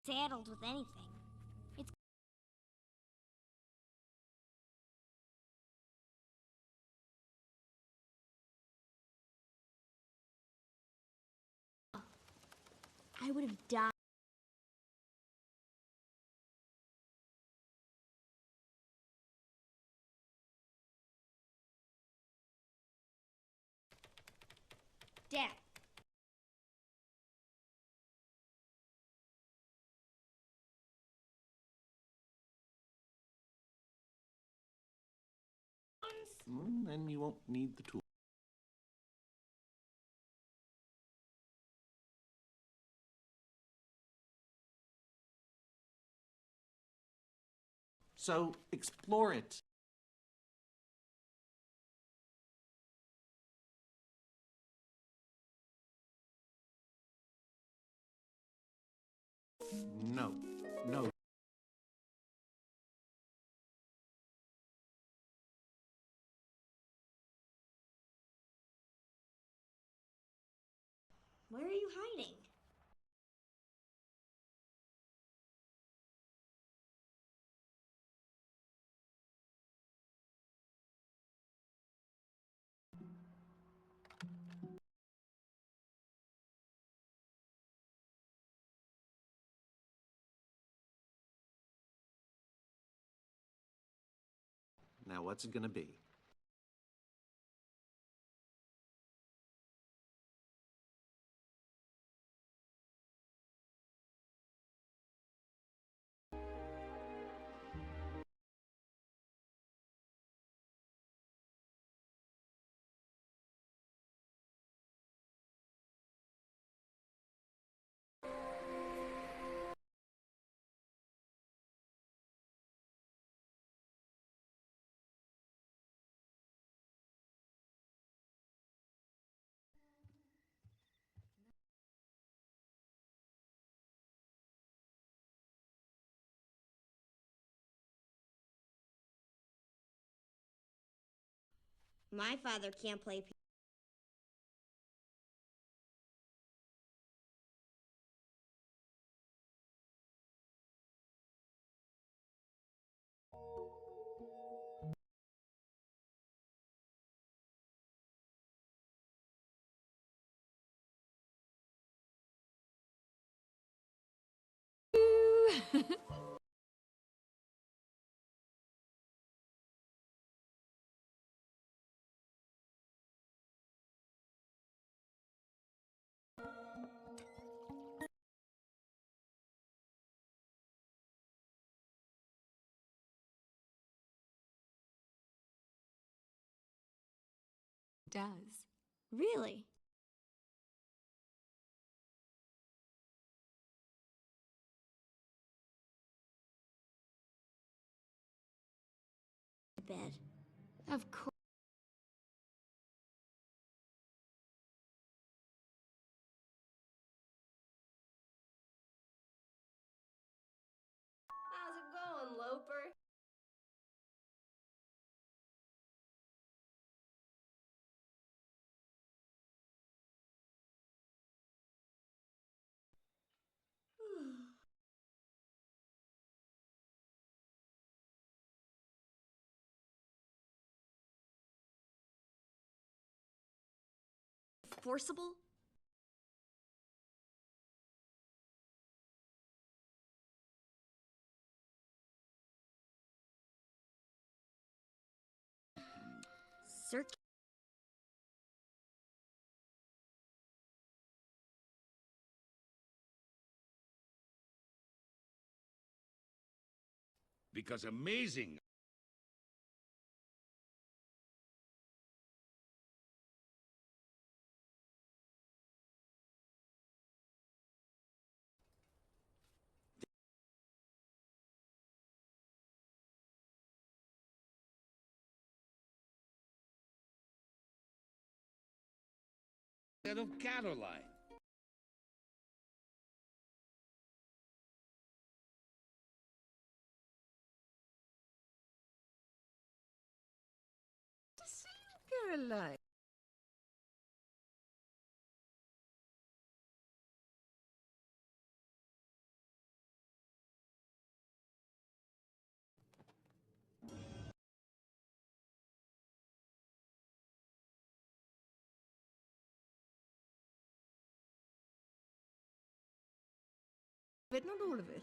saddled with anything. It's I would have died. Dad. Then you won't need the tool. So, explore it. No. No. Where are you hiding? Now, what's it gonna be? My father can't play piano. Does. Really? Bed. Of course. How's it going, Loper? Forcible? Circuit. Because amazing of Caroline. Caroline. But not all of it.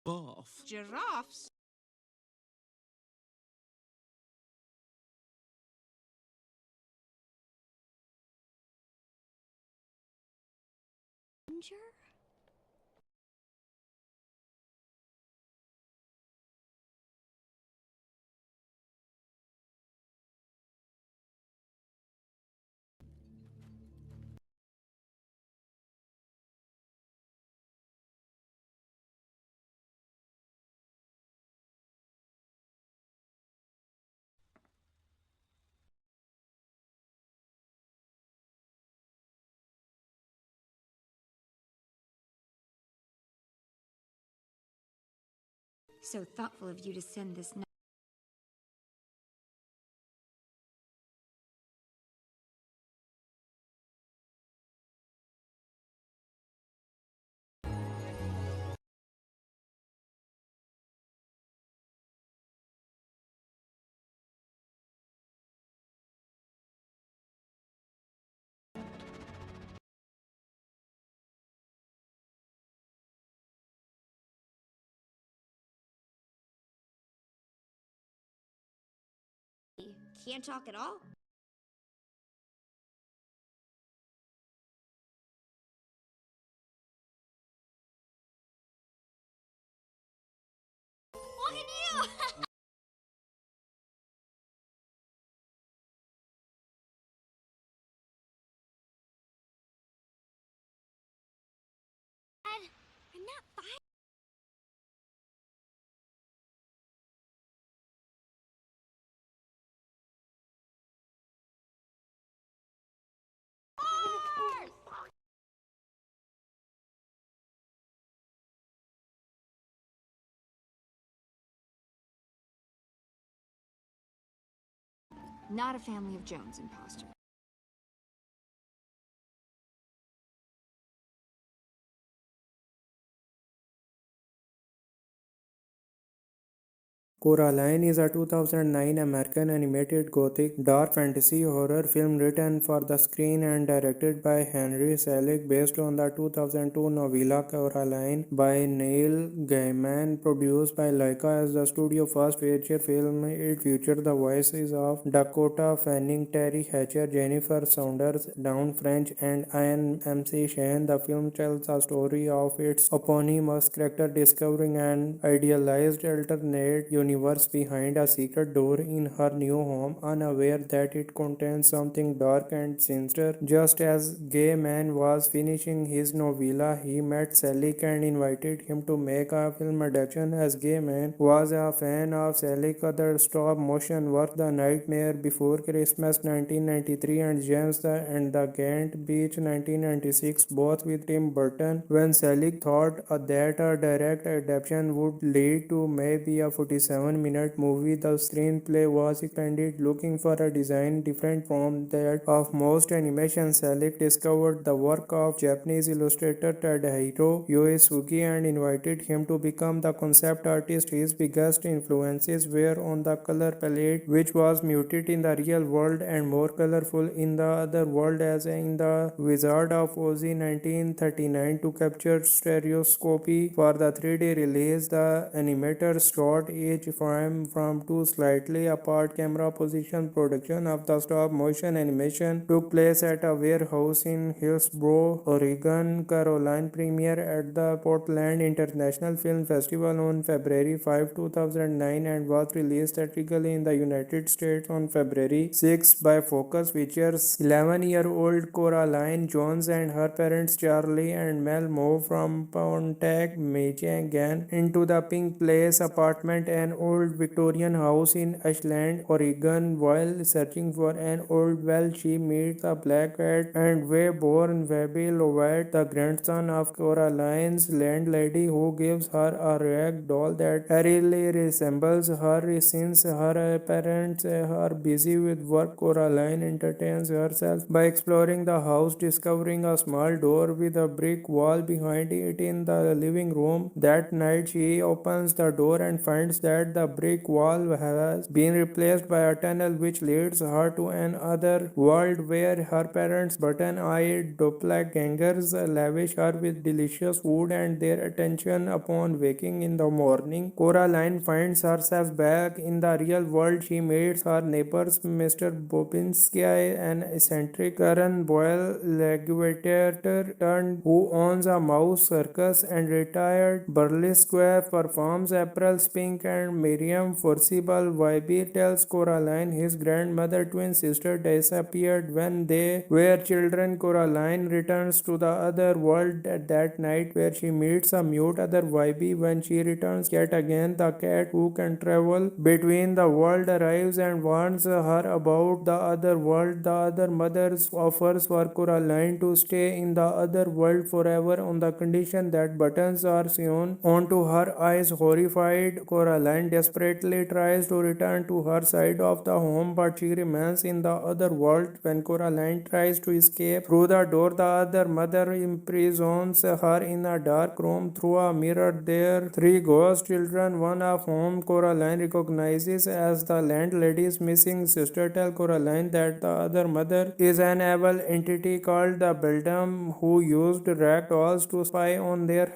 Off. Giraffes? Danger? So thoughtful of you to send this note. Can't talk at all? Look at you! I'm not fine. Not a family of Jones imposter. Coraline is a 2009 American animated gothic dark fantasy horror film written for the screen and directed by Henry Selick based on the 2002 novella Coraline by Neil Gaiman, produced by Laika as the studio's first feature film. It featured the voices of Dakota Fanning, Terry Hatcher, Jennifer Saunders, Dawn French, and Ian MC Shane. The film tells the story of its eponymous character discovering an idealized alternate universe behind a secret door in her new home, unaware that it contains something dark and sinister. Just as Gaiman was finishing his novella, he met Selick and invited him to make a film adaptation. As Gaiman was a fan of Selick's other stop-motion work, The Nightmare Before Christmas 1993 and James and the Giant Beach 1996, both with Tim Burton. When Selick thought that a direct adaptation would lead to maybe a 47-minute movie, the screenplay was expanded, looking for a design different from that of most animation. Selick discovered the work of Japanese illustrator Tadahiro Yosuke and invited him to become the concept artist. His biggest influences were on the color palette, which was muted in the real world and more colorful in the other world, as in The Wizard of Oz 1939. To capture stereoscopy for the 3D release, the animators shot each frame from two slightly apart camera positions. Production of the stop-motion animation took place at a warehouse in Hillsboro, Oregon. Coraline premiered at the Portland International Film Festival on February 5, 2009 and was released theatrically in the United States on February 6 by Focus Features. 11-year-old Coraline Jones and her parents Charlie and Mel moved from Pontiac, Michigan into the Pink Place apartment, an old Victorian house in Ashland, Oregon. While searching for an old well, she meets a black cat and way-born Webby Lovett, the grandson of Coraline's landlady, who gives her a rag doll that eerily resembles her. Since her parents are busy with work, Coraline entertains herself by exploring the house, discovering a small door with a brick wall behind it in the living room. That night, she opens the door and finds that that the brick wall has been replaced by a tunnel which leads her to another world where her parents, button-eyed doppelgangers, lavish her with delicious food and their attention upon waking in the morning. Coraline finds herself back in the real world. She meets her neighbors, Mr. Bobinski, an eccentric Karen Boyle legislator turned who owns a mouse circus, and retired burlesque performs April's Pink, and Miriam Forcible Wybe tells Coraline his grandmother twin sister disappeared when they were children. Coraline returns to the other world at that night where she meets a mute other Wybe. When she returns yet again, the cat who can travel between the world arrives and warns her about the other world. The other mother offers for Coraline to stay in the other world forever on the condition that buttons are sewn onto her eyes. Horrified, Coraline desperately tries to return to her side of the home, but she remains in the other world. When Coraline tries to escape through the door, the other mother imprisons her in a dark room through a mirror. There, three ghost children, one of whom Coraline recognizes as the landlady's missing sister, tell Coraline that the other mother is an evil entity called the Beldam who used rag dolls to spy on their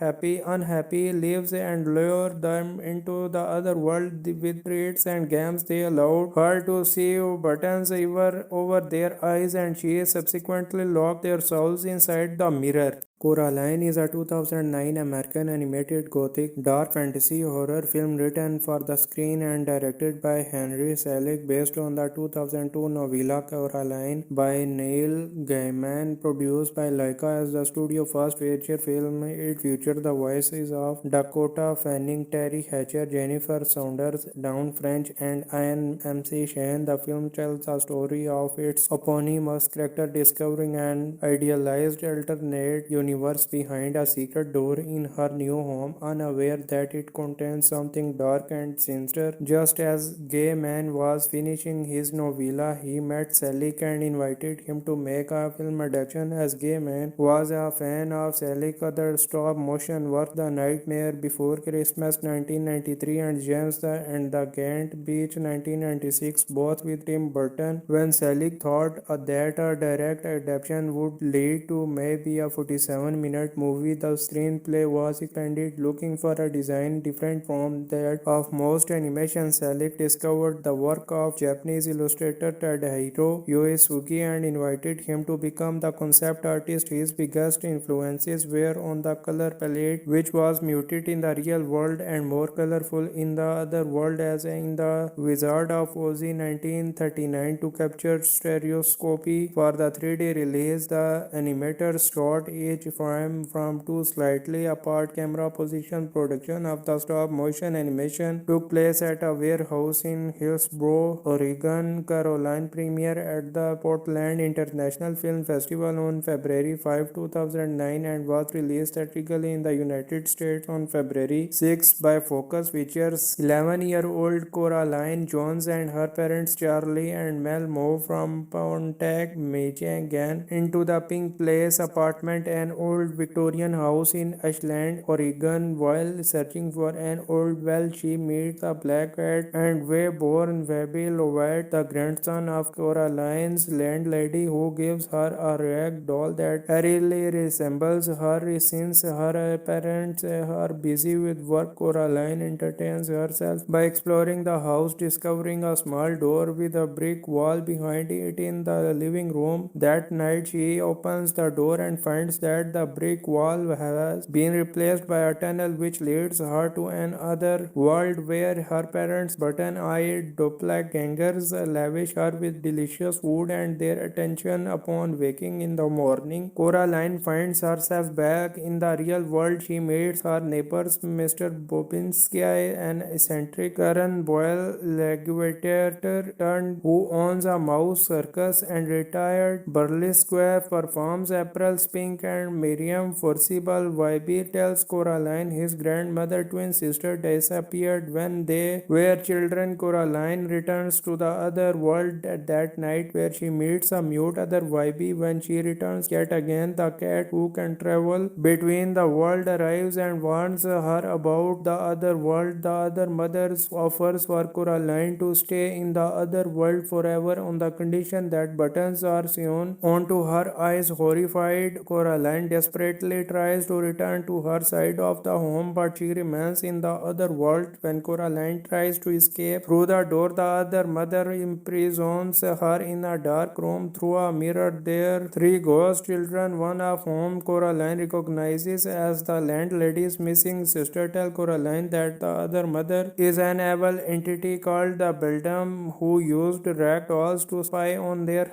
unhappy lives and lure them into the other world with treats and games. They allowed her to see buttons over their eyes, and she subsequently locked their souls inside the mirror. Coraline is a 2009 American animated gothic dark fantasy horror film written for the screen and directed by Henry Selick, based on the 2002 novella Coraline by Neil Gaiman, produced by Laika as the studio's first feature film. It featured the voices of Dakota Fanning, Terry Hatcher, Jennifer Saunders, Dawn French, and Ian MC Shane. The film tells the story of its eponymous character discovering an idealized alternate universe behind a secret door in her new home, unaware that it contains something dark and sinister. Just as Gaiman was finishing his novella, he met Selick and invited him to make a film adaptation. As Gaiman was a fan of Selick's other stop-motion work, The Nightmare Before Christmas 1993 and James and the Giant Beach 1996, both with Tim Burton. When Selick thought that a direct adaptation would lead to maybe a 47-minute movie, the screenplay was expanded, looking for a design different from that of most animation. Selick discovered the work of Japanese illustrator Tadahiro Yosugi and invited him to become the concept artist. His biggest influences were on the color palette, which was muted in the real world and more colorful in the other world, as in The Wizard of Oz 1939. To capture stereoscopy for the 3D release, the animators shot each frame from two slightly apart camera positions. Production of the stop-motion animation took place at a warehouse in Hillsboro, Oregon. Coraline premiered at the Portland International Film Festival on February 5, 2009 and was released theatrically in the United States on February 6 by Focus Features. 11-year-old Coraline Jones and her parents Charlie and Mel move from Pontiac, Michigan into the Pink Place apartment, an old Victorian house in Ashland, Oregon. While searching for an old well, she meets a black cat and way-born Webby Lovett, the grandson of Coraline's landlady, who gives her a rag doll that eerily resembles her. Since her parents are busy with work, Coraline entertains herself by exploring the house, discovering a small door with a brick wall behind it in the living room. That night, she opens the door and finds that the brick wall has been replaced by a tunnel which leads her to another world where her parents, button-eyed doppelgangers, lavish her with delicious food and their attention upon waking in the morning. Coraline finds herself back in the real world. She meets her neighbors, Mr. Bobinski, an eccentric Karen Boyle legislator turned who owns a mouse circus, and retired burlesque performs April's Pink, and and Miriam forcible. Wybie tells Coraline his grandmother twin sister disappeared when they were children. Coraline returns to the other world at that night where she meets a mute other Wybie. When she returns yet again, the cat who can travel between the world arrives and warns her about the other world. The other mother offers for Coraline to stay in the other world forever on the condition that buttons are sewn onto her eyes. Horrified, Coraline desperately tries to return to her side of the home, but she remains in the other world. When Coraline tries to escape through the door, the other mother imprisons her in a dark room through a mirror. There, three ghost children, one of whom Coraline recognizes as the landlady's missing sister, tell Coraline that the other mother is an evil entity called the Beldam who used rag dolls to spy on their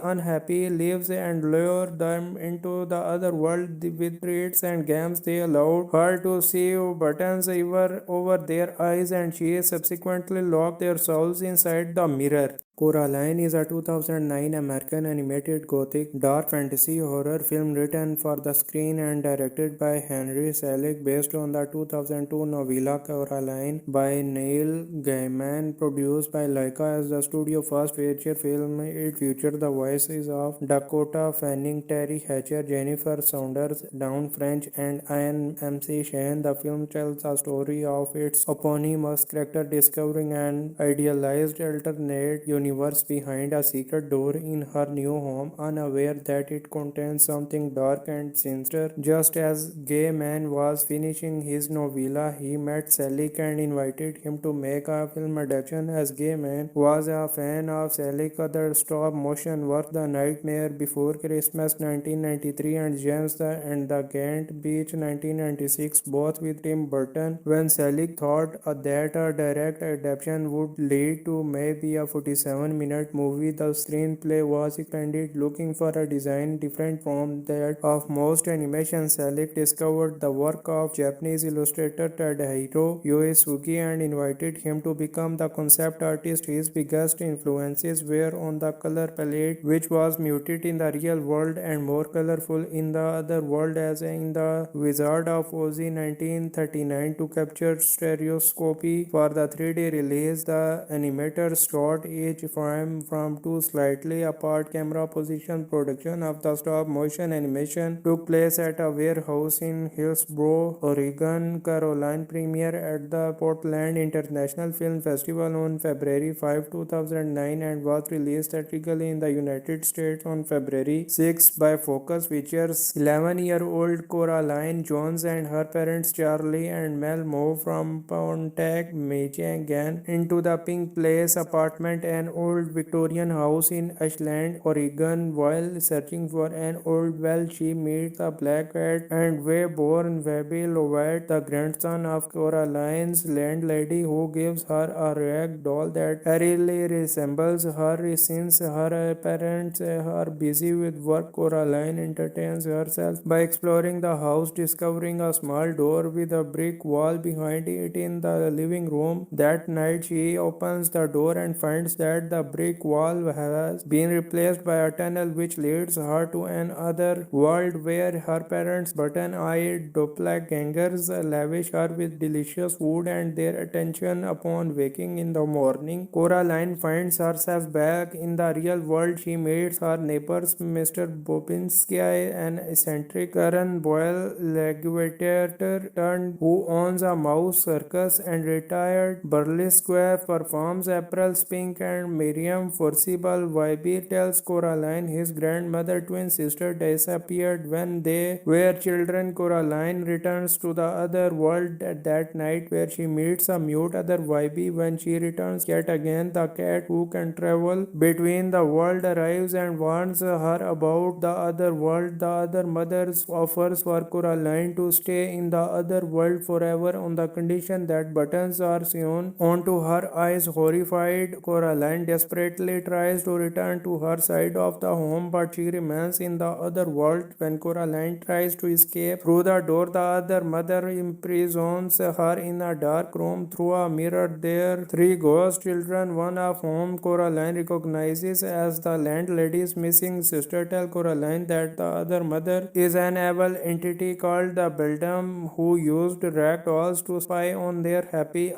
unhappy lives and lure them into the other world with treats and games. They allowed her to see buttons over their eyes, and she subsequently locked their souls inside the mirror. Coraline is a 2009 American animated gothic dark fantasy horror film written for the screen and directed by Henry Selick, based on the 2002 novella Coraline by Neil Gaiman, produced by Laika as the studio's first feature film. It featured the voices of Dakota Fanning, Terry Hatcher, Jennifer Saunders, Dawn French, and Ian MC Shane. The film tells the story of its eponymous character discovering an idealized alternate universe behind a secret door in her new home, unaware that it contains something dark and sinister. Just as Gaiman was finishing his novella, he met Selick and invited him to make a film adaptation. As Gaiman was a fan of Selick's other stop-motion work, The Nightmare Before Christmas 1993 and James and the Giant Beach 1996, both with Tim Burton. When Selick thought that a direct adaptation would lead to maybe a 47-minute movie, the screenplay was expanded, looking for a design different from that of most animation. Selick discovered the work of Japanese illustrator Tadahiro Yosuke and invited him to become the concept artist. His biggest influences were on the color palette, which was muted in the real world and more colorful in the other world, as in The Wizard of Oz 1939. To capture stereoscopy for the 3D release, the animators shot each frame from two slightly apart camera positions. Production of the stop-motion animation took place at a warehouse in Hillsboro, Oregon. Coraline premiered at the Portland International Film Festival on February 5, 2009 and was released theatrically in the United States on February 6 by Focus Features. 11-year-old Coraline Jones and her parents Charlie and Mel move from Pontiac, Michigan into the Pink Place apartment, an old Victorian house in Ashland, Oregon. While searching for an old well, she meets a black cat and way-born Webby Lovett, the grandson of Coraline's landlady, who gives her a rag doll that eerily resembles her. Since her parents are busy with work, Coraline entertains herself by exploring the house, discovering a small door with a brick wall behind it in the living room. That night, she opens the door and finds that the brick wall has been replaced by a tunnel which leads her to another world where her parents' button-eyed doppelgangers lavish her with delicious food and their attention. Upon waking in the morning, Coraline finds herself back in the real world. She meets her neighbors, Mr. Bobinski, an eccentric Karen Boyle legislator who owns a mouse circus, and retired burlesque performs April Spink, and Miriam Forcible. Wybie tells Coraline his grandmother twin sister disappeared when they were children. Coraline returns to the other world at that night where she meets a mute other Wybie. When she returns yet again, the cat who can travel between the world arrives and warns her about the other world. The other mother offers for Coraline to stay in the other world forever on the condition that buttons are sewn onto her eyes. Horrified, Coraline Coraline desperately tries to return to her side of the home, but she remains in the other world. When Coraline tries to escape through the door, the other mother imprisons her in a dark room. Through a mirror, there three ghost children, one of whom Coraline recognizes as the landlady's missing sister, tell Coraline that the other mother is an evil entity called the Beldam, who used rag dolls to spy on their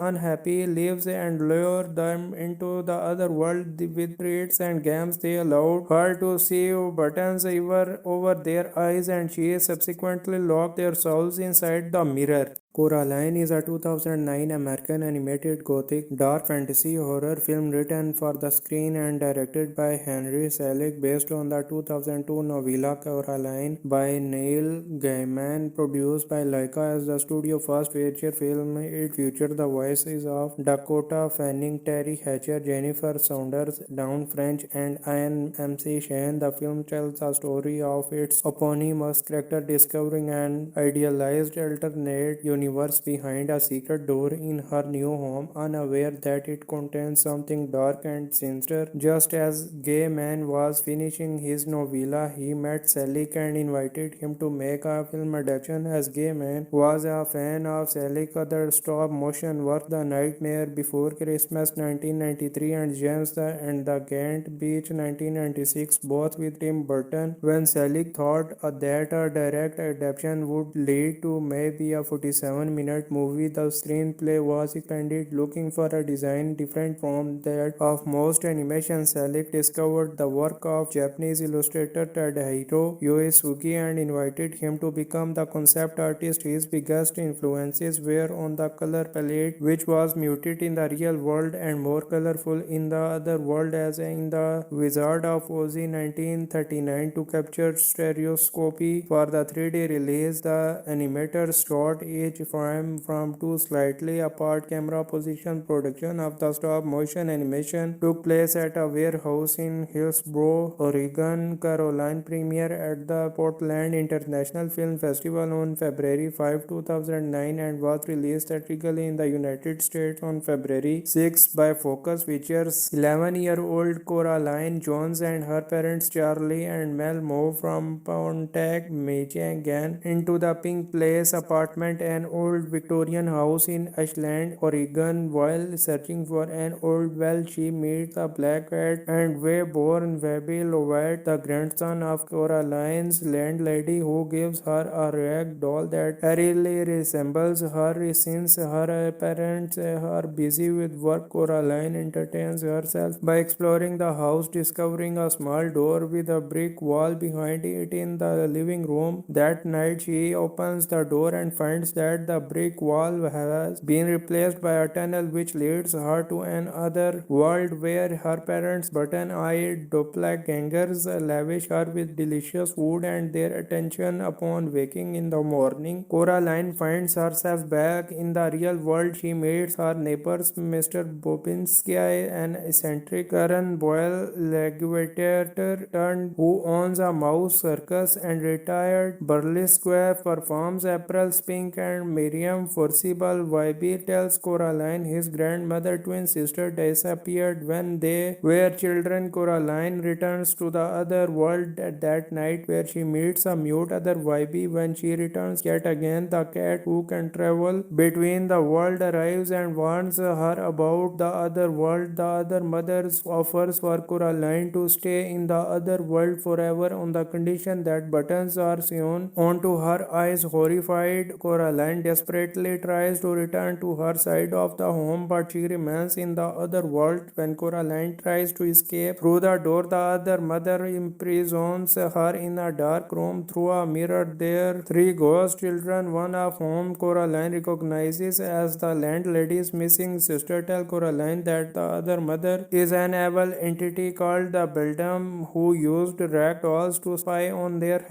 unhappy lives and lure them into the other world with treats and games. They allowed her to see buttons over their eyes, and she subsequently locked their souls inside the mirror. Coraline is a 2009 American animated gothic dark fantasy horror film written for the screen and directed by Henry Selick, based on the 2002 novella Coraline by Neil Gaiman, produced by Laika as the studio's first feature film. It featured the voices of Dakota Fanning, Terry Hatcher, Jennifer Saunders, Dawn French, and Ian MC Shane. The film tells the story of its eponymous character discovering an idealized alternate universe behind a secret door in her new home, unaware that it contains something dark and sinister. Just as Gaiman was finishing his novella, he met Selick and invited him to make a film adaptation. As Gaiman was a fan of Selick's other stop-motion work, The Nightmare Before Christmas 1993 and James and the Giant Beach 1996, both with Tim Burton. When Selick thought that a direct adaptation would lead to maybe a 47-minute movie, the screenplay was expanded, looking for a design different from that of most animation. Selick discovered the work of Japanese illustrator Tadahiro Yosuke and invited him to become the concept artist. His biggest influences were on the color palette, which was muted in the real world and more colorful in the other world, as in The Wizard of Oz 1939. To capture stereoscopy for the 3D release, the animators shot each frame from two slightly apart camera positions. Production of the stop-motion animation took place at a warehouse in Hillsboro, Oregon. Coraline premiered at the Portland International Film Festival on February 5, 2009 and was released theatrically in the United States on February 6 by Focus Features. 11-year-old Coraline Jones and her parents Charlie and Mel move from Pontiac, Michigan into the Pink Place apartment, an old Victorian house in Ashland, Oregon. While searching for an old well, she meets a black cat and way-born Webby Lovett, the grandson of Coraline's landlady, who gives her a rag doll that eerily resembles her. Since her parents are busy with work, Coraline entertains herself by exploring the house, discovering a small door with a brick wall behind it in the living room. That night, she opens the door and finds that the brick wall has been replaced by a tunnel which leads her to another world where her parents' button-eyed doppelgangers lavish her with delicious food and their attention. Upon waking in the morning, Coraline finds herself back in the real world. She meets her neighbors, Mr. Bobinski, an eccentric Karen Boyle legislator who owns a mouse circus, and retired burlesque performs April Spink, and Miriam Forcible. Wybie tells Coraline his grandmother twin sister disappeared when they were children. Coraline returns to the other world at that night, where she meets a mute other Wybie. When she returns yet again, the cat who can travel between the world arrives and warns her about the other world. The other mother offers for Coraline to stay in the other world forever on the condition that buttons are sewn onto her eyes. Horrified, Coraline desperately tries to return to her side of the home, but she remains in the other world. When Coraline tries to escape through the door, the other mother imprisons her in a dark room. Through a mirror, there three ghost children, one of whom Coraline recognizes as the landlady's missing sister, tell Coraline that the other mother is an evil entity called the Beldam, who used rag dolls to spy on their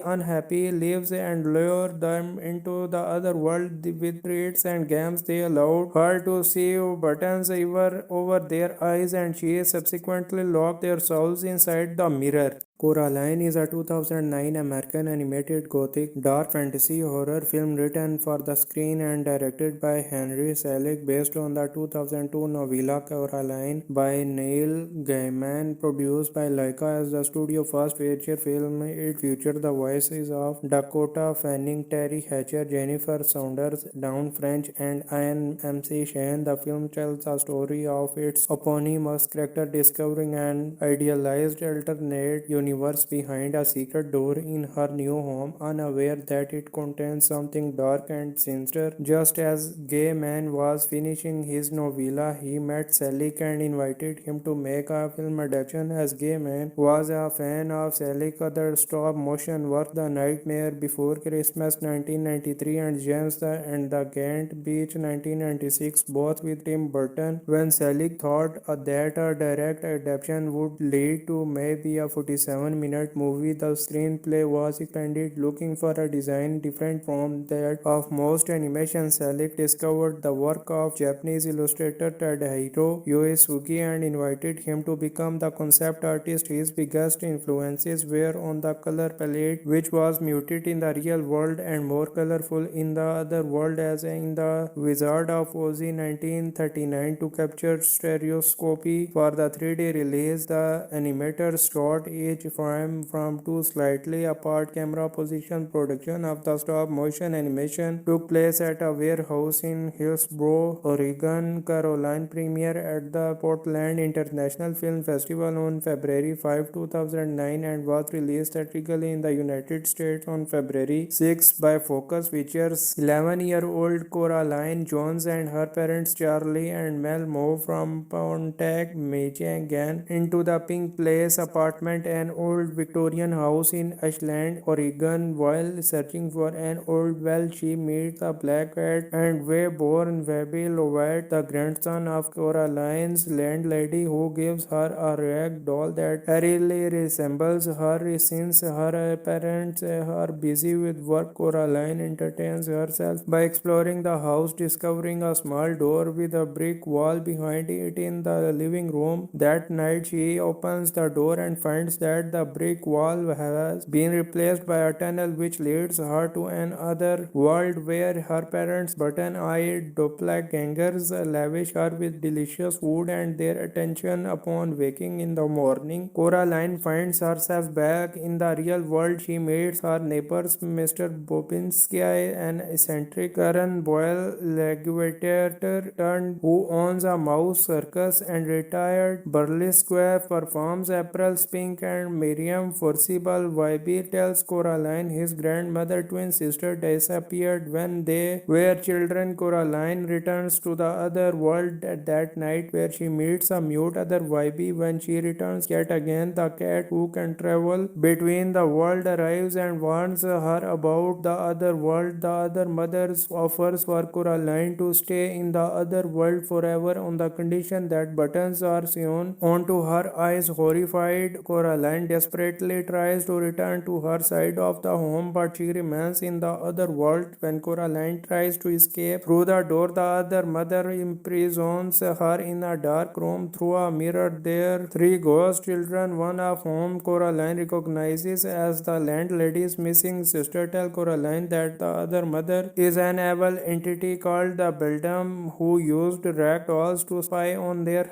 unhappy lives and lure them into the other world with treats and games. They allowed her to see buttons over their eyes, and she subsequently locked their souls inside the mirror. Coraline is a 2009 American animated gothic dark fantasy horror film written for the screen and directed by Henry Selick based on the 2002 novella Coraline by Neil Gaiman, produced by Laika as the studio's first feature film. It featured the voices of Dakota Fanning, Terry Hatcher, Jennifer Saunders, Dawn French, and Ian MC Shane. The film tells the story of its eponymous character discovering an idealized alternate universe behind a secret door in her new home, unaware that it contains something dark and sinister. Just as Gaiman was finishing his novella, he met Selick and invited him to make a film adaptation. As Gaiman was a fan of Selick's other stop-motion work, The Nightmare Before Christmas 1993 and James and the Giant Beach 1996, both with Tim Burton. When Selick thought that a direct adaptation would lead to maybe a 47-minute movie, the screenplay was expanded, looking for a design different from that of most animation. Selick discovered the work of Japanese illustrator Tadahiro Yosuke and invited him to become the concept artist. His biggest influences were on the color palette, which was muted in the real world and more colorful in the other world, as in The Wizard of Oz 1939. To capture stereoscopy for the 3D release, the animators shot each frame from two slightly apart camera positions. Production of the stop-motion animation took place at a warehouse in Hillsboro, Oregon. Coraline premiered at the Portland International Film Festival on February 5, 2009 and was released theatrically in the United States on February 6 by Focus Features. 11-year-old Coraline Jones and her parents Charlie and Mel moved from Pontiac, Michigan into the Pink Place apartment, an old Victorian house in Ashland, Oregon. While searching for an old well, she meets a black cat and way-born Webby Lovett, the grandson of Coraline's landlady, who gives her a rag doll that eerily resembles her. Since her parents are busy with work, Coraline entertains herself by exploring the house, discovering a small door with a brick wall behind it in the living room. That night, she opens the door and finds that the brick wall has been replaced by a tunnel which leads her to another world where her parents' button-eyed doppelgangers lavish her with delicious food and their attention. Upon waking in the morning, Coraline finds herself back in the real world. She meets her neighbors, Mr. Bobinski, an eccentric Karen Boyle legislator who owns a mouse circus, and retired burlesque performs April Spink and Miriam Forcible. Wybie tells Coraline his grandmother twin sister disappeared when they were children. Coraline returns to the other world that night, where she meets a mute other Wybie. When she returns yet again, the cat who can travel between the world arrives and warns her about the other world. The other mother offers for Coraline to stay in the other world forever on the condition that buttons are sewn onto her eyes. Horrified, Coraline desperately tries to return to her side of the home, but she remains in the other world. When Coraline tries to escape through the door, the other mother imprisons her in a dark room. Through a mirror, there three ghost children, one of whom Coraline recognizes as the landlady's missing sister, tell Coraline that the other mother is an evil entity called the Beldam, who used rag dolls to spy on their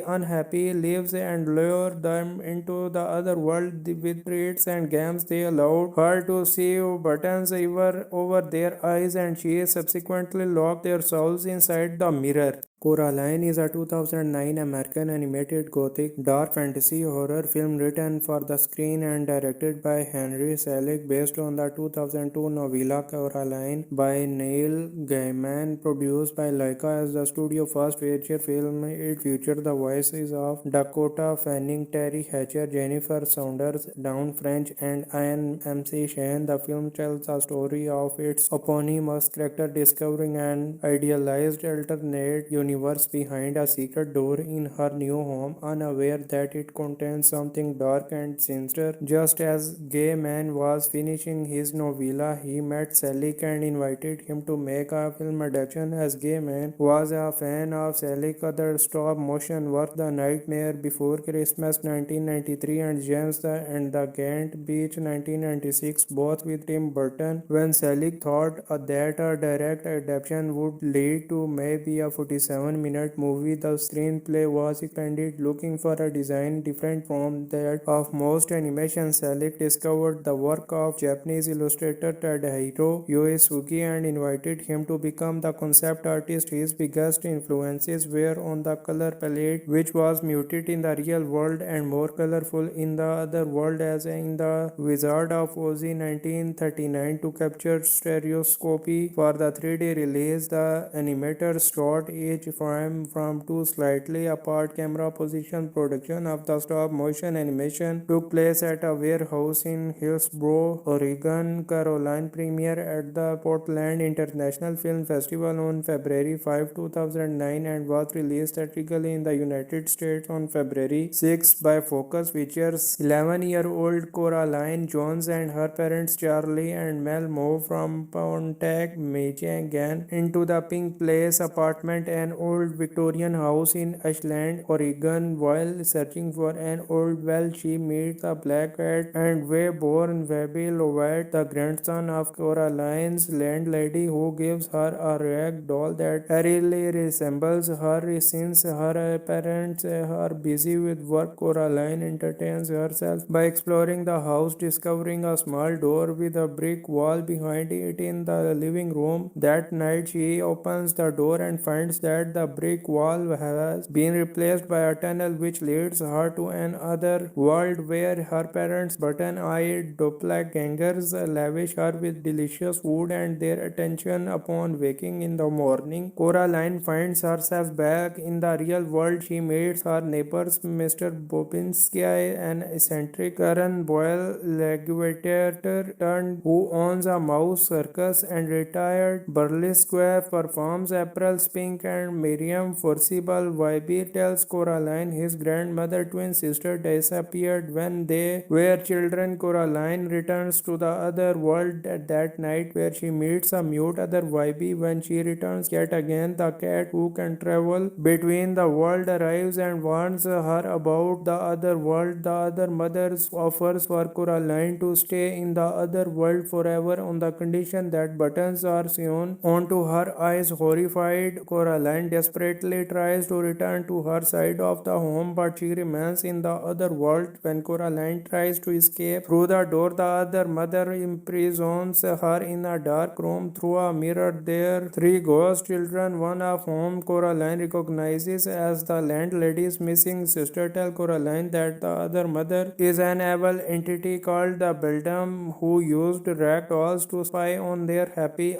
unhappy lives and lure them into the other world with treats and games. They allowed her to see buttons over their eyes, and she subsequently locked their souls inside the mirror. Coraline is a 2009 American animated gothic dark fantasy horror film written for the screen and directed by Henry Selick based on the 2002 novella Coraline by Neil Gaiman, produced by Laika as the studio's first feature film. It featured the voices of Dakota Fanning, Terry Hatcher, Jennifer Saunders, Dawn French, and Ian MC Shane. The film tells the story of its eponymous character discovering an idealized alternate universe universe behind a secret door in her new home, unaware that it contains something dark and sinister. Just as Gay Man was finishing his novella, he met Selig and invited him to make a film adaptation. As Gay Man was a fan of Selig's other stop motion work, The Nightmare Before Christmas 1993 and James and the Giant Beach 1996, both with Tim Burton. When Selig thought that a direct adaptation would lead to maybe a 47-minute movie, the screenplay was expanded, looking for a design different from that of most animation. Selig discovered the work of Japanese illustrator Tadahiro Yosuke and invited him to become the concept artist. His biggest influences were on the color palette, which was muted in the real world and more colorful in the other world, as in The Wizard of Oz 1939. To capture stereoscopy for the 3D release, the animators shot each frame from two slightly apart camera positions. Production of the stop motion animation took place at a warehouse in Hillsboro, Oregon. Caroline premiere at the Portland International Film Festival on February 5, 2009 and was released theatrically in the United States on February 6 by Focus Features. 11-year-old Coraline Jones and her parents Charlie and Mel move from Pontiac, Michigan into the Pink Place apartment, an old Victorian house in Ashland, Oregon. While searching for an old well, she meets a black cat and way-born Webby Lovett, the grandson of Coraline's landlady, who gives her a rag doll that eerily resembles her. Since her parents are busy with work, Coraline entertains herself by exploring the house, discovering a small door with a brick wall behind it in the living room. That night, she opens the door and finds that the brick wall has been replaced by a tunnel which leads her to another world where her parents' button-eyed doppelgangers lavish her with delicious food and their attention. Upon waking in the morning, Coraline finds herself back in the real world. She meets her neighbors, Mr. Bobinski, an eccentric Karen Boyle legislator turned who owns a mouse circus, and retired burlesque performs April Spink and Miriam Forcible. YB tells Coraline his grandmother twin sister disappeared when they were children. Coraline returns to the other world at that night where she meets a mute other YB. When she returns yet again, the cat who can travel between the world arrives and warns her about the other world. The other mother offers for Coraline to stay in the other world forever on the condition that buttons are sewn onto her eyes. Horrified, Coraline desperately tries to return to her side of the home, but she remains in the other world. When Coraline tries to escape through the door, the other mother imprisons her in a dark room through a mirror. There, three ghost children, one of whom Coraline recognizes as the landlady's missing sister, tell Coraline that the other mother is an evil entity called the Beldam, who used rag dolls to spy on their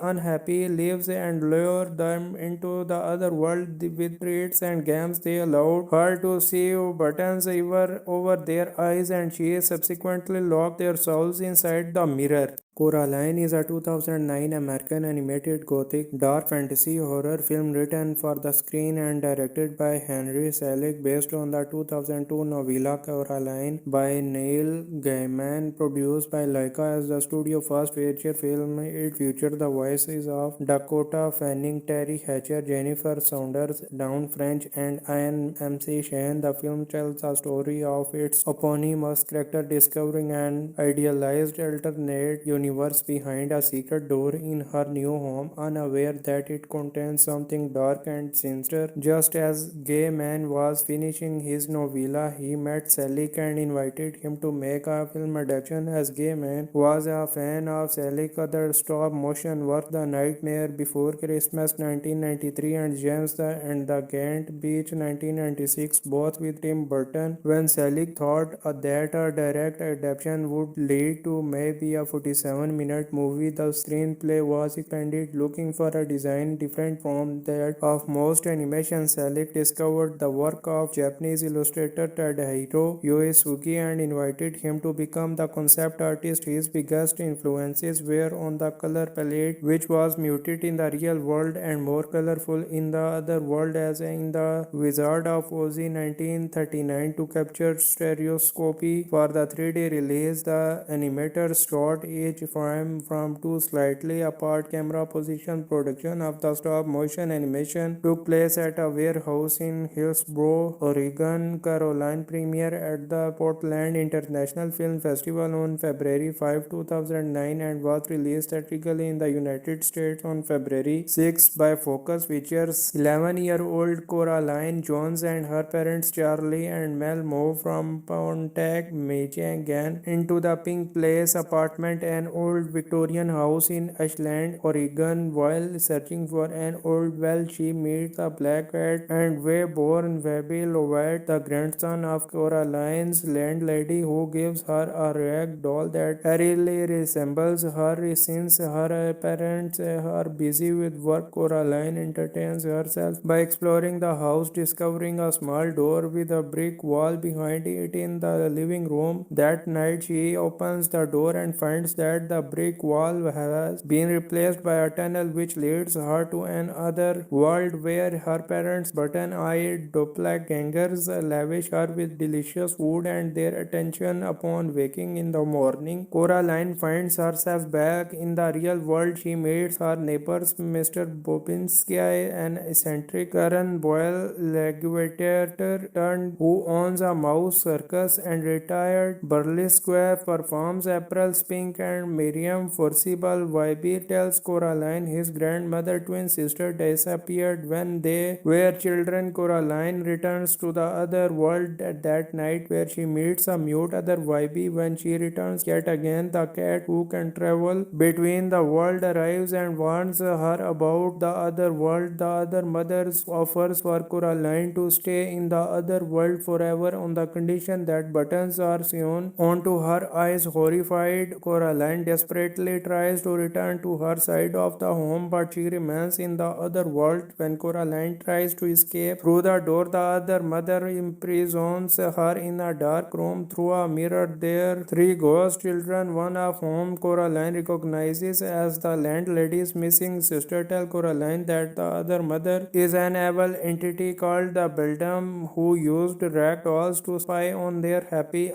unhappy lives and lure them into the other world with treats and games. They allowed her to see buttons over their eyes, and she subsequently locked their souls inside the mirror. Coraline is a 2009 American animated gothic dark fantasy horror film written for the screen and directed by Henry Selick, based on the 2002 novella Coraline by Neil Gaiman, produced by Laika as the studio's first feature film. It featured the voices of Dakota Fanning, Terry Hatcher, Jennifer Saunders, Dawn French, and Ian MC Shane. The film tells the story of its eponymous character discovering an idealized alternate universe behind a secret door in her new home, unaware that it contains something dark and sinister. Just as Gay Man was finishing his novella, he met Selig and invited him to make a film adaptation. As Gay Man was a fan of Selig's other stop motion work, The Nightmare Before Christmas 1993 and James and the Giant Beach 1996, both with Tim Burton. When Selig thought that a direct adaptation would lead to maybe a 47 47-minute movie. The screenplay was expanded looking for a design different from that of most animation. Selick discovered the work of Japanese illustrator Tadahiro Yosuke and invited him to become the concept artist. His biggest influences were on the color palette, which was muted in the real world and more colorful in the other world, as in the Wizard of Oz 1939. To capture stereoscopy for the 3D release, the animators shot each frame from two slightly apart camera positions. Production of the stop motion animation took place at a warehouse in Hillsboro, Oregon. Caroline premiered at the Portland International Film Festival on February 5, 2009 and was released theatrically in the United States on February 6 by Focus Features. 11-year-old Coraline Jones and her parents Charlie and Mel moved from Pontiac, Michigan into the Pink Place apartment, an old Victorian house in Ashland, Oregon. While searching for an old well, she meets a black cat and way-born Webby Lovett, the grandson of Coraline's landlady, who gives her a rag doll that eerily resembles her. Since her parents are busy with work, Coraline entertains herself by exploring the house, discovering a small door with a brick wall behind it in the living room. That night, she opens the door and finds that the brick wall has been replaced by a tunnel which leads her to another world where her parents' button-eyed doppelgangers lavish her with delicious food and their attention. Upon waking in the morning, Coraline finds herself back in the real world. She meets her neighbors, Mr. Bobinski, an eccentric Karen Boyle legislator turned who owns a mouse circus, and retired burlesque performs April Spink and Miriam Forcible. Wybie tells Coraline his grandmother twin sister disappeared when they were children. Coraline returns to the other world at that night, where she meets a mute other Wybie. When she returns yet again, the cat who can travel between the world arrives and warns her about the other world. The other mother offers for Coraline to stay in the other world forever on the condition that buttons are sewn onto her eyes. Horrified, Coraline desperately tries to return to her side of the home, but she remains in the other world. When Coraline tries to escape through the door, the other mother imprisons her in a dark room. Through a mirror, there three ghost children, one of whom Coraline recognizes as the landlady's missing sister, tell Coraline that the other mother is an evil entity called the Beldam, who used rag dolls to spy on their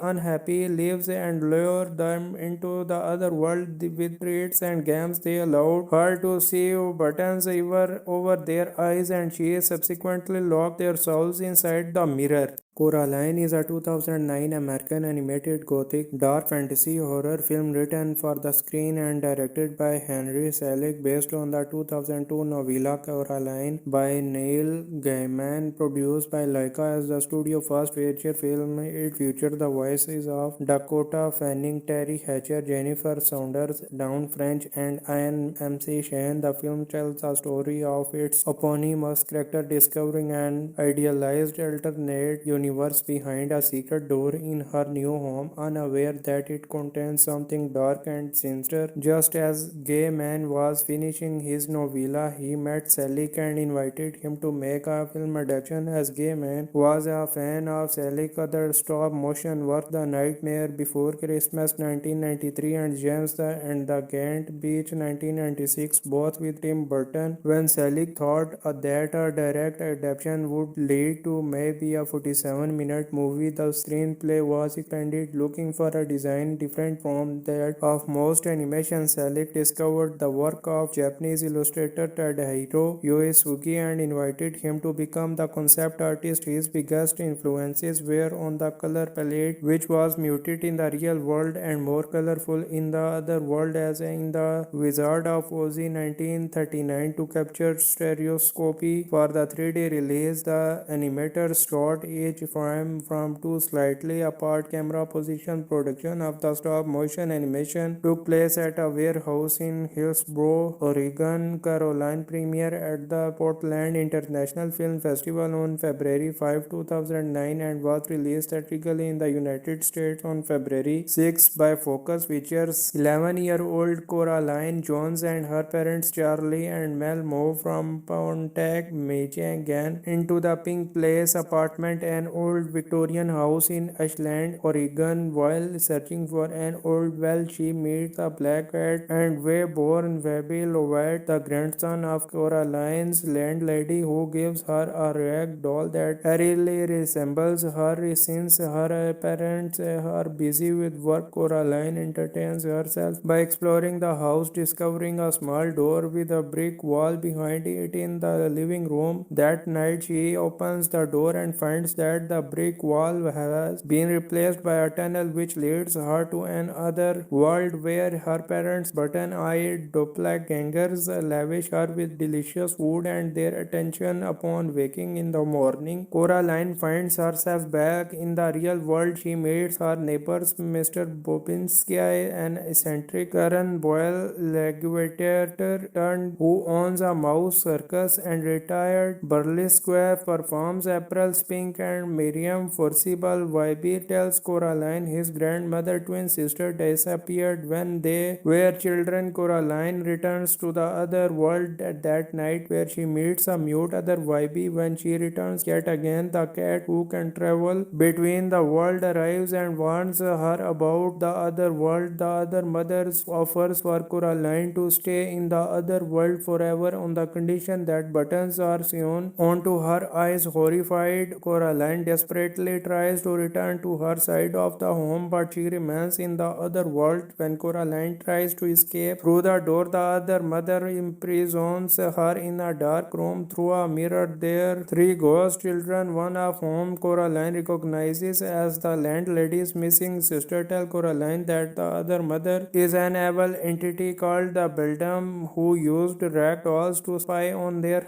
unhappy lives and lure them into the other world with treats and games. They allowed her to see buttons over their eyes, and she subsequently locked their souls inside the mirror. Coraline is a 2009 American animated gothic dark fantasy horror film written for the screen and directed by Henry Selick, based on the 2002 novella Coraline by Neil Gaiman, produced by Laika as the studio first feature film. It featured the voices of Dakota Fanning, Terry Hatcher, Jennifer Saunders, Dawn French, and Ian MC Shane. The film tells the story of its eponymous character discovering an idealized alternate universe behind a secret door in her new home, unaware that it contains something dark and sinister. Just as Gaiman was finishing his novella, he met Selick and invited him to make a film adaptation. As Gaiman was a fan of Selick's other stop-motion work, The Nightmare Before Christmas 1993 and James and the Giant Beach 1996, both with Tim Burton. When Selick thought that a direct adaptation would lead to maybe a 47-minute movie, the screenplay was expanded looking for a design different from that of most animation. Selick discovered the work of Japanese illustrator Tadahiro Yosuke and invited him to become the concept artist. His biggest influences were on the color palette, which was muted in the real world and more colorful in the other world, as in the Wizard of Oz 1939. To capture stereoscopy for the 3D release, the animators shot each frame from two slightly apart camera positions. Production of the stop motion animation took place at a warehouse in Hillsborough, Oregon. Caroline premiere at the Portland International Film Festival on February 5, 2009 and was released theatrically in the United States on February 6 by Focus Features. 11-year-old Coraline Jones and her parents Charlie and Mel moved from Pontiac, Michigan into the Pink Place apartment, an old Victorian house in Ashland, Oregon. While searching for an old well, she meets a black cat and Wayborn Webby Lovett, the grandson of Coraline's landlady, who gives her a rag doll that eerily resembles her. Since her parents are busy with work, Coraline entertains herself by exploring the house, discovering a small door with a brick wall behind it in the living room. That night, she opens the door and finds that the brick wall has been replaced by a tunnel which leads her to another world where her parents' button-eyed doppelgangers lavish her with delicious food and their attention. Upon waking in the morning, Coraline finds herself back in the real world. She meets her neighbors, Mr. Bobinski, an eccentric Karen Boyle legislator turned who owns a mouse circus, and retired burlesque performs April Spink, and Miriam Forcible Wybie tells Coraline his grandmother twin sister disappeared when they were children. Coraline returns to the other world at that night where she meets a mute other Wybie. When she returns yet again, the cat who can travel between the world arrives and warns her about the other world. The other mother offers for Coraline to stay in the other world forever on the condition that buttons are sewn onto her eyes. Horrified, Coraline desperately tries to return to her side of the home, but she remains in the other world. When Coraline tries to escape through the door, the other mother imprisons her in a dark room through a mirror. There, three ghost children, one of whom Coraline recognizes as the landlady's missing sister, tell Coraline that the other mother is an evil entity called the Beldam, who used rag dolls to spy on their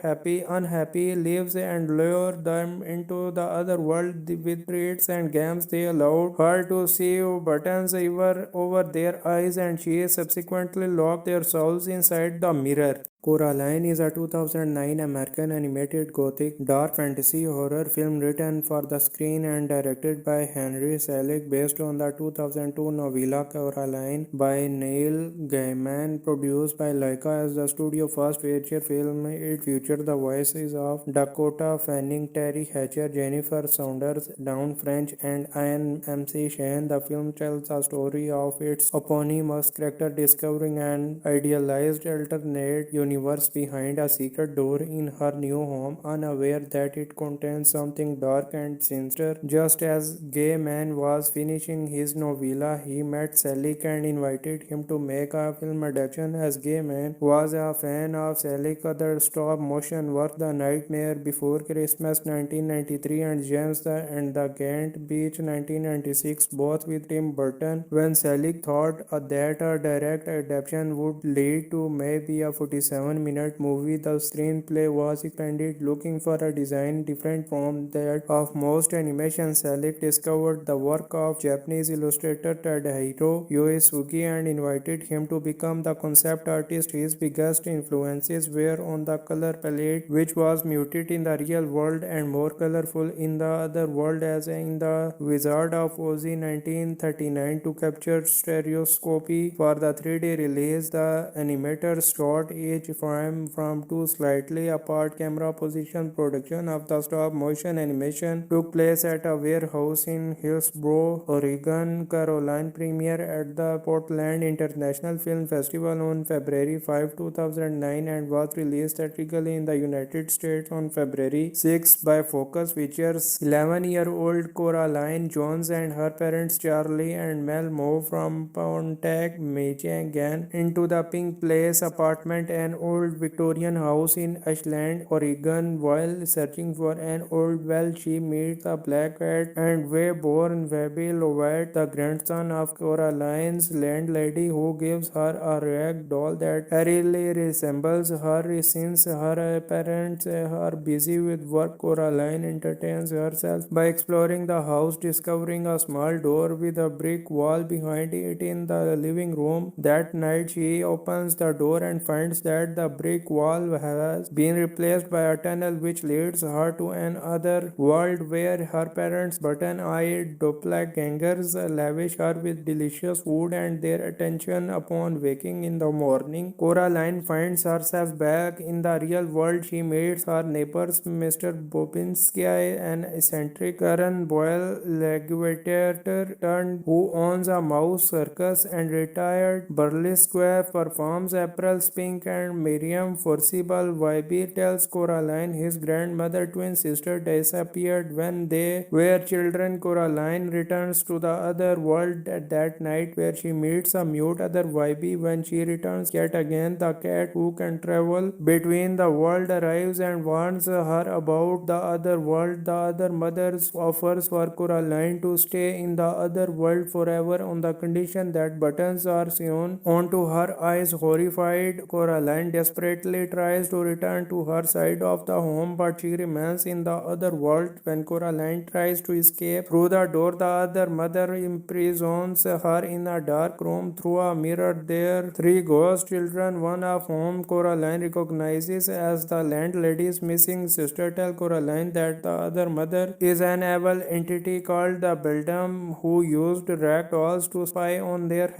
unhappy lives and lure them into the other world with treats and games. They allowed her to see buttons over their eyes, and she subsequently locked their souls inside the mirror. Coraline is a 2009 American animated gothic dark fantasy horror film written for the screen and directed by Henry Selick, based on the 2002 novella Coraline by Neil Gaiman. Produced by Laika as the studio's first feature film, it featured the voices of Dakota Fanning, Terry Hatcher, Jennifer Saunders, Dawn French, and Ian MC Shane. The film tells the story of its eponymous character discovering an idealized alternate universe behind a secret door in her new home, unaware that it contains something dark and sinister. Just as Gaiman was finishing his novella, he met Selick and invited him to make a film adaptation. As Gaiman was a fan of Selick's other stop-motion work, The Nightmare Before Christmas 1993 and James and the Giant Beach 1996, both with Tim Burton. When Selick thought that a direct adaptation would lead to maybe a 47-minute movie, the screenplay was expanded. Looking for a design different from that of most animation, Selick discovered the work of Japanese illustrator Tadahiro Yosuke and invited him to become the concept artist. His biggest influences were on the color palette, which was muted in the real world and more colorful in the other world, as in The Wizard of Oz 1939. To capture stereoscopy for the 3D release, the animators shot each frame from two slightly apart camera positions. Production of the stop motion animation took place at a warehouse in Hillsborough, Oregon. Caroline premiere at the Portland International Film Festival on February 5, 2009 and was released theatrically in the United States on February 6 by Focus Features. 11-year-old Coraline Jones and her parents Charlie and Mel moved from Pontiac, Michigan into the Pink Place apartment, an old Victorian house in Ashland, Oregon. While searching for an old well, she meets a black cat and way-born Webby Lovett, the grandson of Coraline's landlady, who gives her a rag doll that eerily resembles her. Since her parents are busy with work, Coraline entertains herself by exploring the house, discovering a small door with a brick wall behind it in the living room. That night, she opens the door and finds that the brick wall has been replaced by a tunnel which leads her to another world where her parents, button-eyed doppelgangers, lavish her with delicious food and their attention upon waking in the morning. Coraline finds herself back in the real world. She meets her neighbors, Mr. Bobinski, an eccentric Karen Boyle legislator turned who owns a mouse circus, and retired burlesque performs April Spink and Miriam Forcible. Wybie tells Coraline his grandmother twin sister disappeared when they were children. Coraline returns to the other world at that night where she meets a mute other Wybie. When she returns yet again, the cat who can travel between the world arrives and warns her about the other world. The other mother offers for Coraline to stay in the other world forever on the condition that buttons are sewn onto her eyes. Horrified, Coraline desperately tries to return to her side of the home, but she remains in the other world. When Coraline tries to escape through the door, the other mother imprisons her in a dark room. Through a mirror, there three ghost children, one of whom Coraline recognizes as the landlady's missing sister, tell Coraline that the other mother is an evil entity called the Beldam, who used rag dolls to spy on their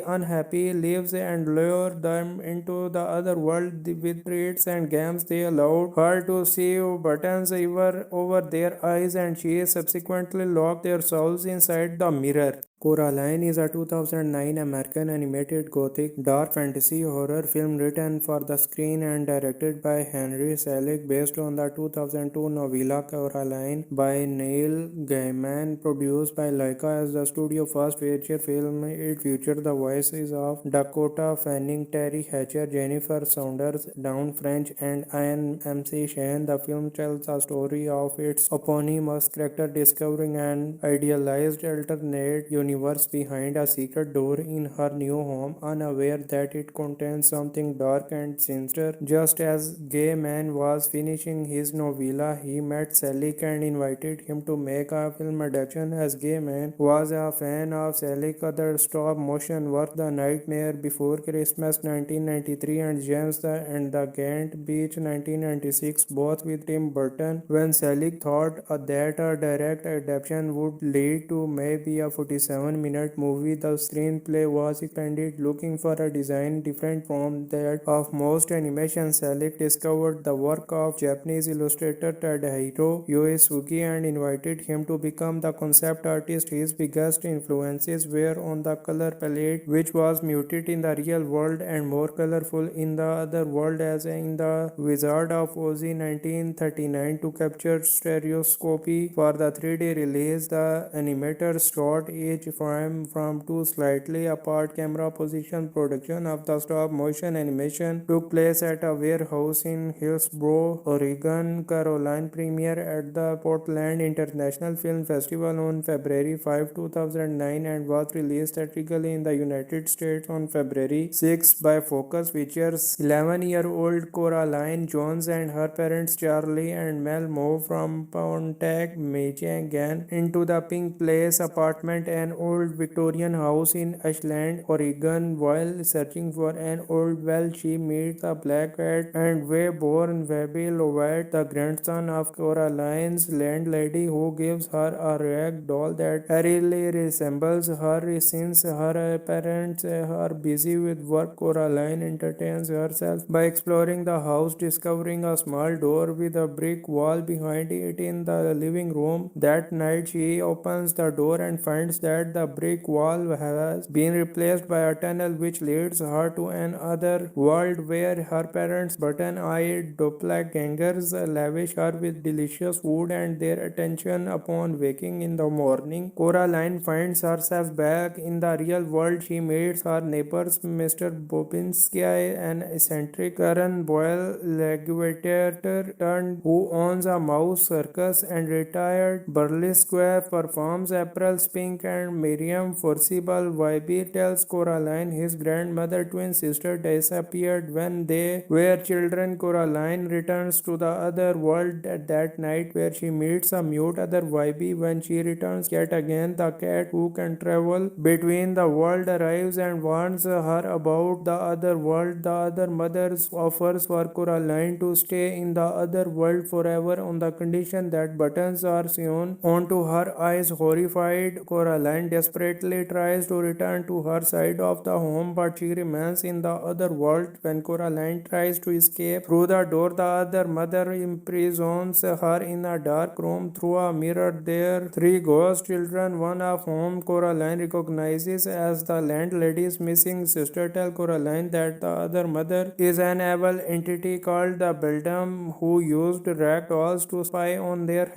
unhappy lives and lure them into the other world with treats and games. They allowed her to see buttons over their eyes, and she subsequently locked their souls inside the mirror. Coraline is a 2009 American animated gothic dark fantasy horror film written for the screen and directed by Henry Selick, based on the 2002 novella Coraline by Neil Gaiman, produced by Laika as the studio's first feature film. It featured the voices of Dakota Fanning, Terry Hatcher, Jennifer Saunders, Dawn French, and Ian MC Shane. The film tells the story of its eponymous character discovering an idealized alternate universe behind a secret door in her new home, unaware that it contains something dark and sinister. Just as Gaiman was finishing his novella, he met Selick and invited him to make a film adaptation. As Gaiman was a fan of Selick's other stop-motion work, The Nightmare Before Christmas 1993 and James and the Giant Beach 1996, both with Tim Burton. When Selick thought that a direct adaptation would lead to maybe a 47-minute movie, the screenplay was expanded, looking for a design different from that of most animation. Selick discovered the work of Japanese illustrator Tadahiro Yosugi and invited him to become the concept artist. His biggest influences were on the color palette, which was muted in the real world and more colorful in the other world, as in The Wizard of Oz 1939. To capture stereoscopy for the 3D release, the animators shot each frame from two slightly apart camera positions. Production of the stop-motion animation took place at a warehouse in Hillsboro, Oregon. Coraline premiered at the Portland International Film Festival on February 5, 2009 and was released theatrically in the United States on February 6. By Focus features 11-year-old Coraline Jones and her parents Charlie and Mel move from Pontiac, Michigan into the Pink Place apartment, an old Victorian house in Ashland, Oregon. While searching for an old well, she meets a black cat and way-born Webby Lovett, the grandson of Coraline's landlady, who gives her a rag doll that eerily resembles her. Since her parents are busy with work, Coraline entertains herself by exploring the house, discovering a small door with a brick wall behind it in the living room. That night, she opens the door and finds that the brick wall has been replaced by a tunnel which leads her to another world where her parents, button-eyed doppelgangers, lavish her with delicious food and their attention upon waking in the morning. Coraline finds herself back in the real world. She meets her neighbors, Mr. Bobinski, an eccentric Karen Boyle legislator turned who owns a mouse circus and retired burlesque performs April's Pink and Miriam Forcible. YB tells Coraline his grandmother twin sister disappeared when they were children. Coraline returns to the other world at that night where she meets a mute other YB. When she returns yet again, the cat who can travel between the world arrives and warns her about the other world. The other mother offers for Coraline to stay in the other world forever on the condition that buttons are sewn onto her eyes. Horrified, Coraline desperately tries to return to her side of the home, but she remains in the other world. When Coraline tries to escape through the door, the other mother imprisons her in a dark room through a mirror. There, three ghost children, one of whom Coraline recognizes as the landlady's missing sister, tell Coraline that the other mother is an evil entity called the Beldam who used rag dolls to spy on their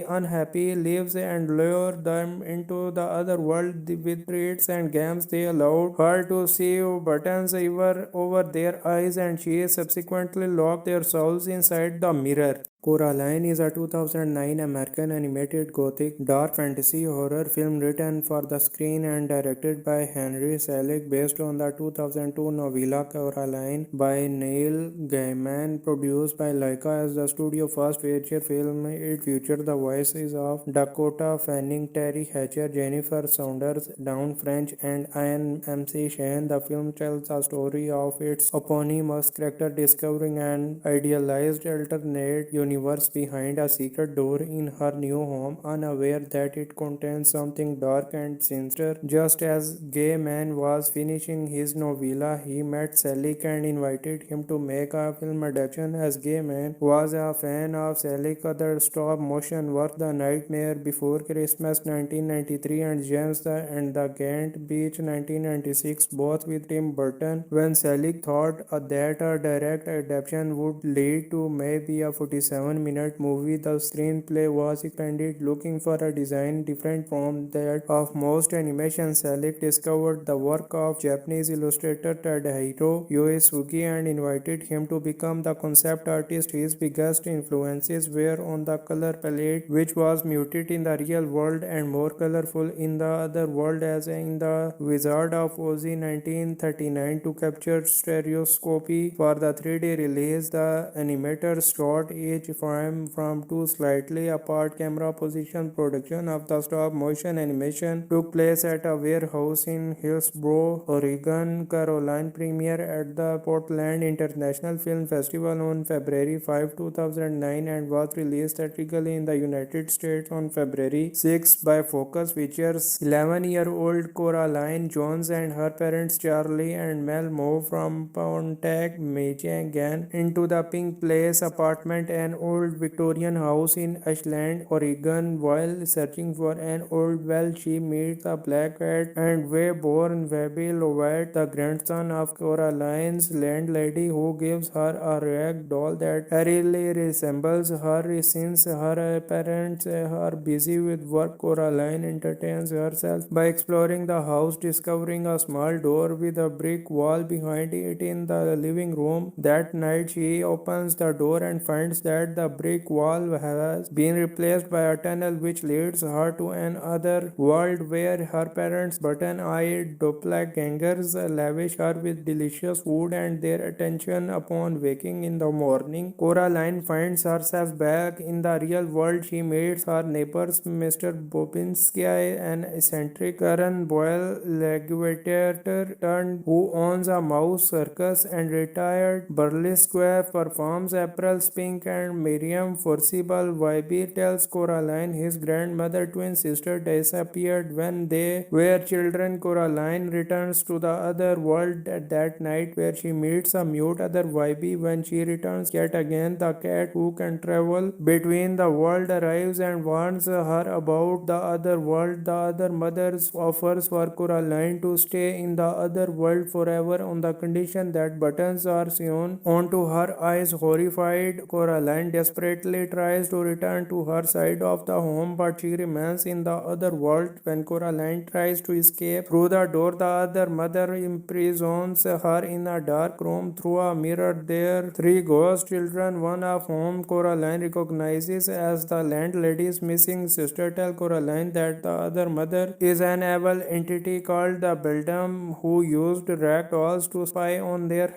unhappy lives and lure them into the other world with treats and games. They allowed her to see buttons over their eyes, and she subsequently locked their souls inside the mirror. Coraline is a 2009 American animated gothic dark fantasy horror film written for the screen and directed by Henry Selick, based on the 2002 novella Coraline by Neil Gaiman, produced by Laika as the studio's first feature film. It featured the voices of Dakota Fanning, Terry Hatcher, Jennifer Saunders, Dawn French, and Ian MC Shane. The film tells the story of its eponymous character discovering an idealized alternate universe behind a secret door in her new home, unaware that it contains something dark and sinister. Just as Gaiman was finishing his novella, he met Selick and invited him to make a film adaptation. As Gaiman was a fan of Selick's other stop-motion work, The Nightmare Before Christmas 1993 and James and the Giant Beach 1996, both with Tim Burton. When Selick thought that a direct adaptation would lead to maybe a 47-minute movie, the screenplay was expanded, looking for a design different from that of most animation. Selick discovered the work of Japanese illustrator Tadahiro Yosuke and invited him to become the concept artist. His biggest influences were on the color palette, which was muted in the real world and more colorful in the other world, as in The Wizard of Oz 1939. To capture stereoscopy for the 3D release, the animators shot each frame from two slightly apart camera positions. Production of the stop-motion animation took place at a warehouse in Hillsboro, Oregon. Coraline premiered at the Portland International Film Festival on February 5, 2009 and was released theatrically in the United States on February 6 by Focus Features. 11-year-old Coraline Jones and her parents Charlie and Mel move from Pontiac, Michigan into the Pink Place apartment, an old Victorian house in Ashland, Oregon. While searching for an old well, she meets a black cat and way-born Webby Lovett, the grandson of Coraline's landlady, who gives her a rag doll that eerily resembles her. Since her parents are busy with work, Coraline entertains herself by exploring the house, discovering a small door with a brick wall behind it in the living room. That night, she opens the door and finds that the brick wall has been replaced by a tunnel which leads her to another world where her parents' button-eyed doppelgangers lavish her with delicious food and their attention. Upon waking in the morning, Coraline finds herself back in the real world. She meets her neighbors, Mr. Bobinski, an eccentric Karen Boyle legislator turned who owns a mouse circus and retired burlesque performs April's Pink and Miriam Forcible. YB tells Coraline his grandmother twin sister disappeared when they were children. Coraline returns to the other world at that night where she meets a mute other YB. When she returns yet again, the cat who can travel between the world arrives and warns her about the other world. The other mother offers for Coraline to stay in the other world forever on the condition that buttons are sewn onto her eyes. Horrified, Coraline Coraline desperately tries to return to her side of the home, but she remains in the other world. When Coraline tries to escape through the door, the other mother imprisons her in a dark room. Through a mirror, there three ghost children, one of whom Coraline recognizes as the landlady's missing sister, tell Coraline that the other mother is an evil entity called the Beldam, who used rag dolls to spy on their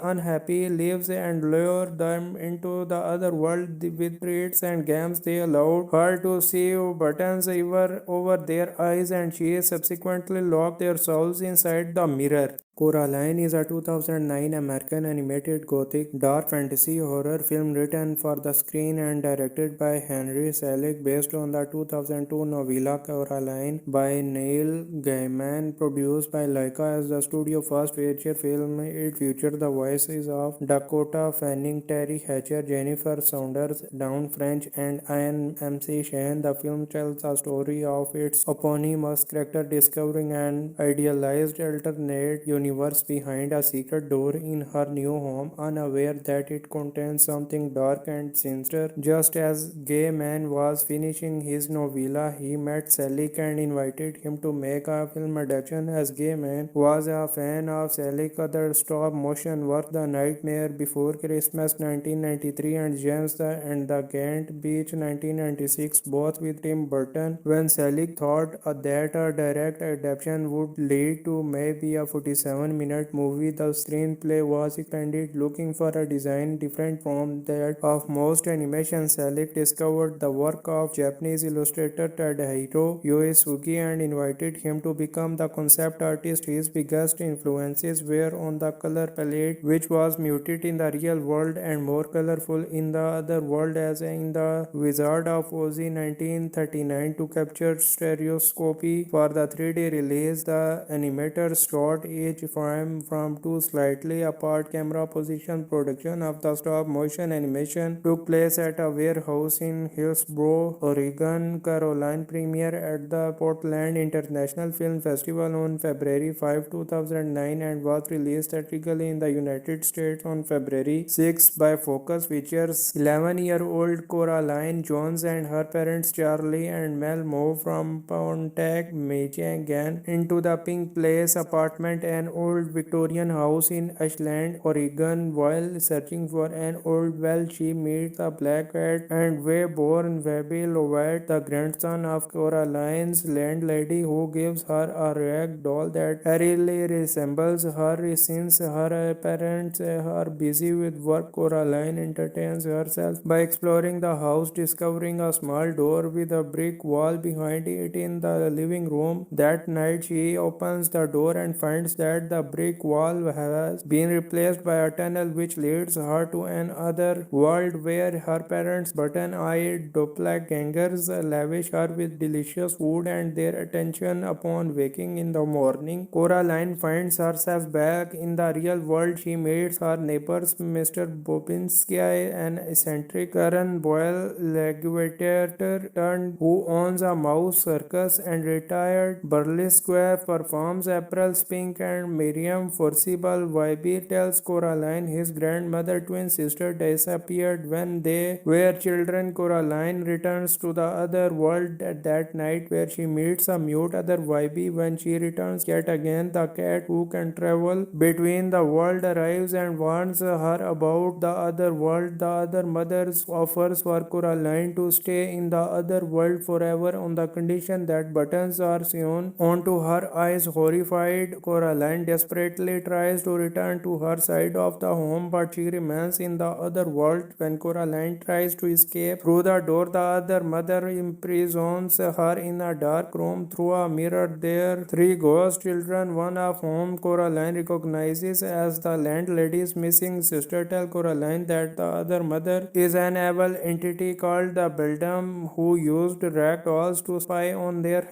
unhappy lives and lure them into the other world with treats and games. They allowed her to see buttons over their eyes, and she subsequently locked their souls inside the mirror. Coraline is a 2009 American animated gothic dark fantasy horror film written for the screen and directed by Henry Selick, based on the 2002 novella Coraline by Neil Gaiman, produced by Laika as the studio first feature film. It featured the voices of Dakota Fanning, Terry Hatcher, Jennifer Saunders, Dawn French, and Ian MC Shane. The film tells the story of its eponymous character discovering an idealized alternate universe behind a secret door in her new home, unaware that it contains something dark and sinister. Just as Gaiman was finishing his novella, he met Selick and invited him to make a film adaptation. As Gaiman was a fan of Selick's other stop-motion work, The Nightmare Before Christmas 1993 and James and the Giant Beach 1996, both with Tim Burton. When Selick thought that a direct adaptation would lead to maybe a 47-minute movie, the screenplay was expanded, looking for a design different from that of most animation. Selick discovered the work of Japanese illustrator Tadahiro Yosugi and invited him to become the concept artist. His biggest influences were on the color palette, which was muted in the real world and more colorful in the other world, as in The Wizard of Oz 1939. To capture stereoscopy for the 3D release, the animators shot each frame from two slightly apart camera positions. Production of the stop-motion animation took place at a warehouse in Hillsboro, Oregon. Coraline premiered at the Portland International Film Festival on February 5, 2009 and was released theatrically in the United States on February 6 by Focus Features. 11-year-old Coraline Jones and her parents Charlie and Mel move from Pontiac, Michigan into the Pink Place apartment, an old Victorian house in Ashland, Oregon. While searching for an old well, she meets a black cat and way-born Webby Lovett, the grandson of Coraline's landlady, who gives her a rag doll that eerily resembles her. Since her parents are busy with work, Coraline entertains herself by exploring the house, discovering a small door with a brick wall behind it in the living room. That night, she opens the door and finds that the brick wall has been replaced by a tunnel which leads her to another world where her parents' button-eyed doppelgangers lavish her with delicious food and their attention. Upon waking in the morning, Coraline finds herself back in the real world. She meets her neighbors, Mr. Bobinski, an eccentric Karen Boyle legislator who owns a mouse circus, and retired burlesque performs April Spink, and Miriam Forcible. Wybie tells Coraline his grandmother twin sister disappeared when they were children. Coraline returns to the other world at that night, where she meets a mute other Wybie. When she returns yet again, the cat who can travel between the world arrives and warns her about the other world. The other mother offers for Coraline to stay in the other world forever on the condition that buttons are sewn onto her eyes. Horrified, Coraline desperately tries to return to her side of the home, but she remains in the other world. When Coraline tries to escape through the door, the other mother imprisons her in a dark room. Through a mirror, there three ghost children, one of whom Coraline recognizes as the landlady's missing sister, tell Coraline that the other mother is an evil entity called the Beldam, who used rag dolls to spy on their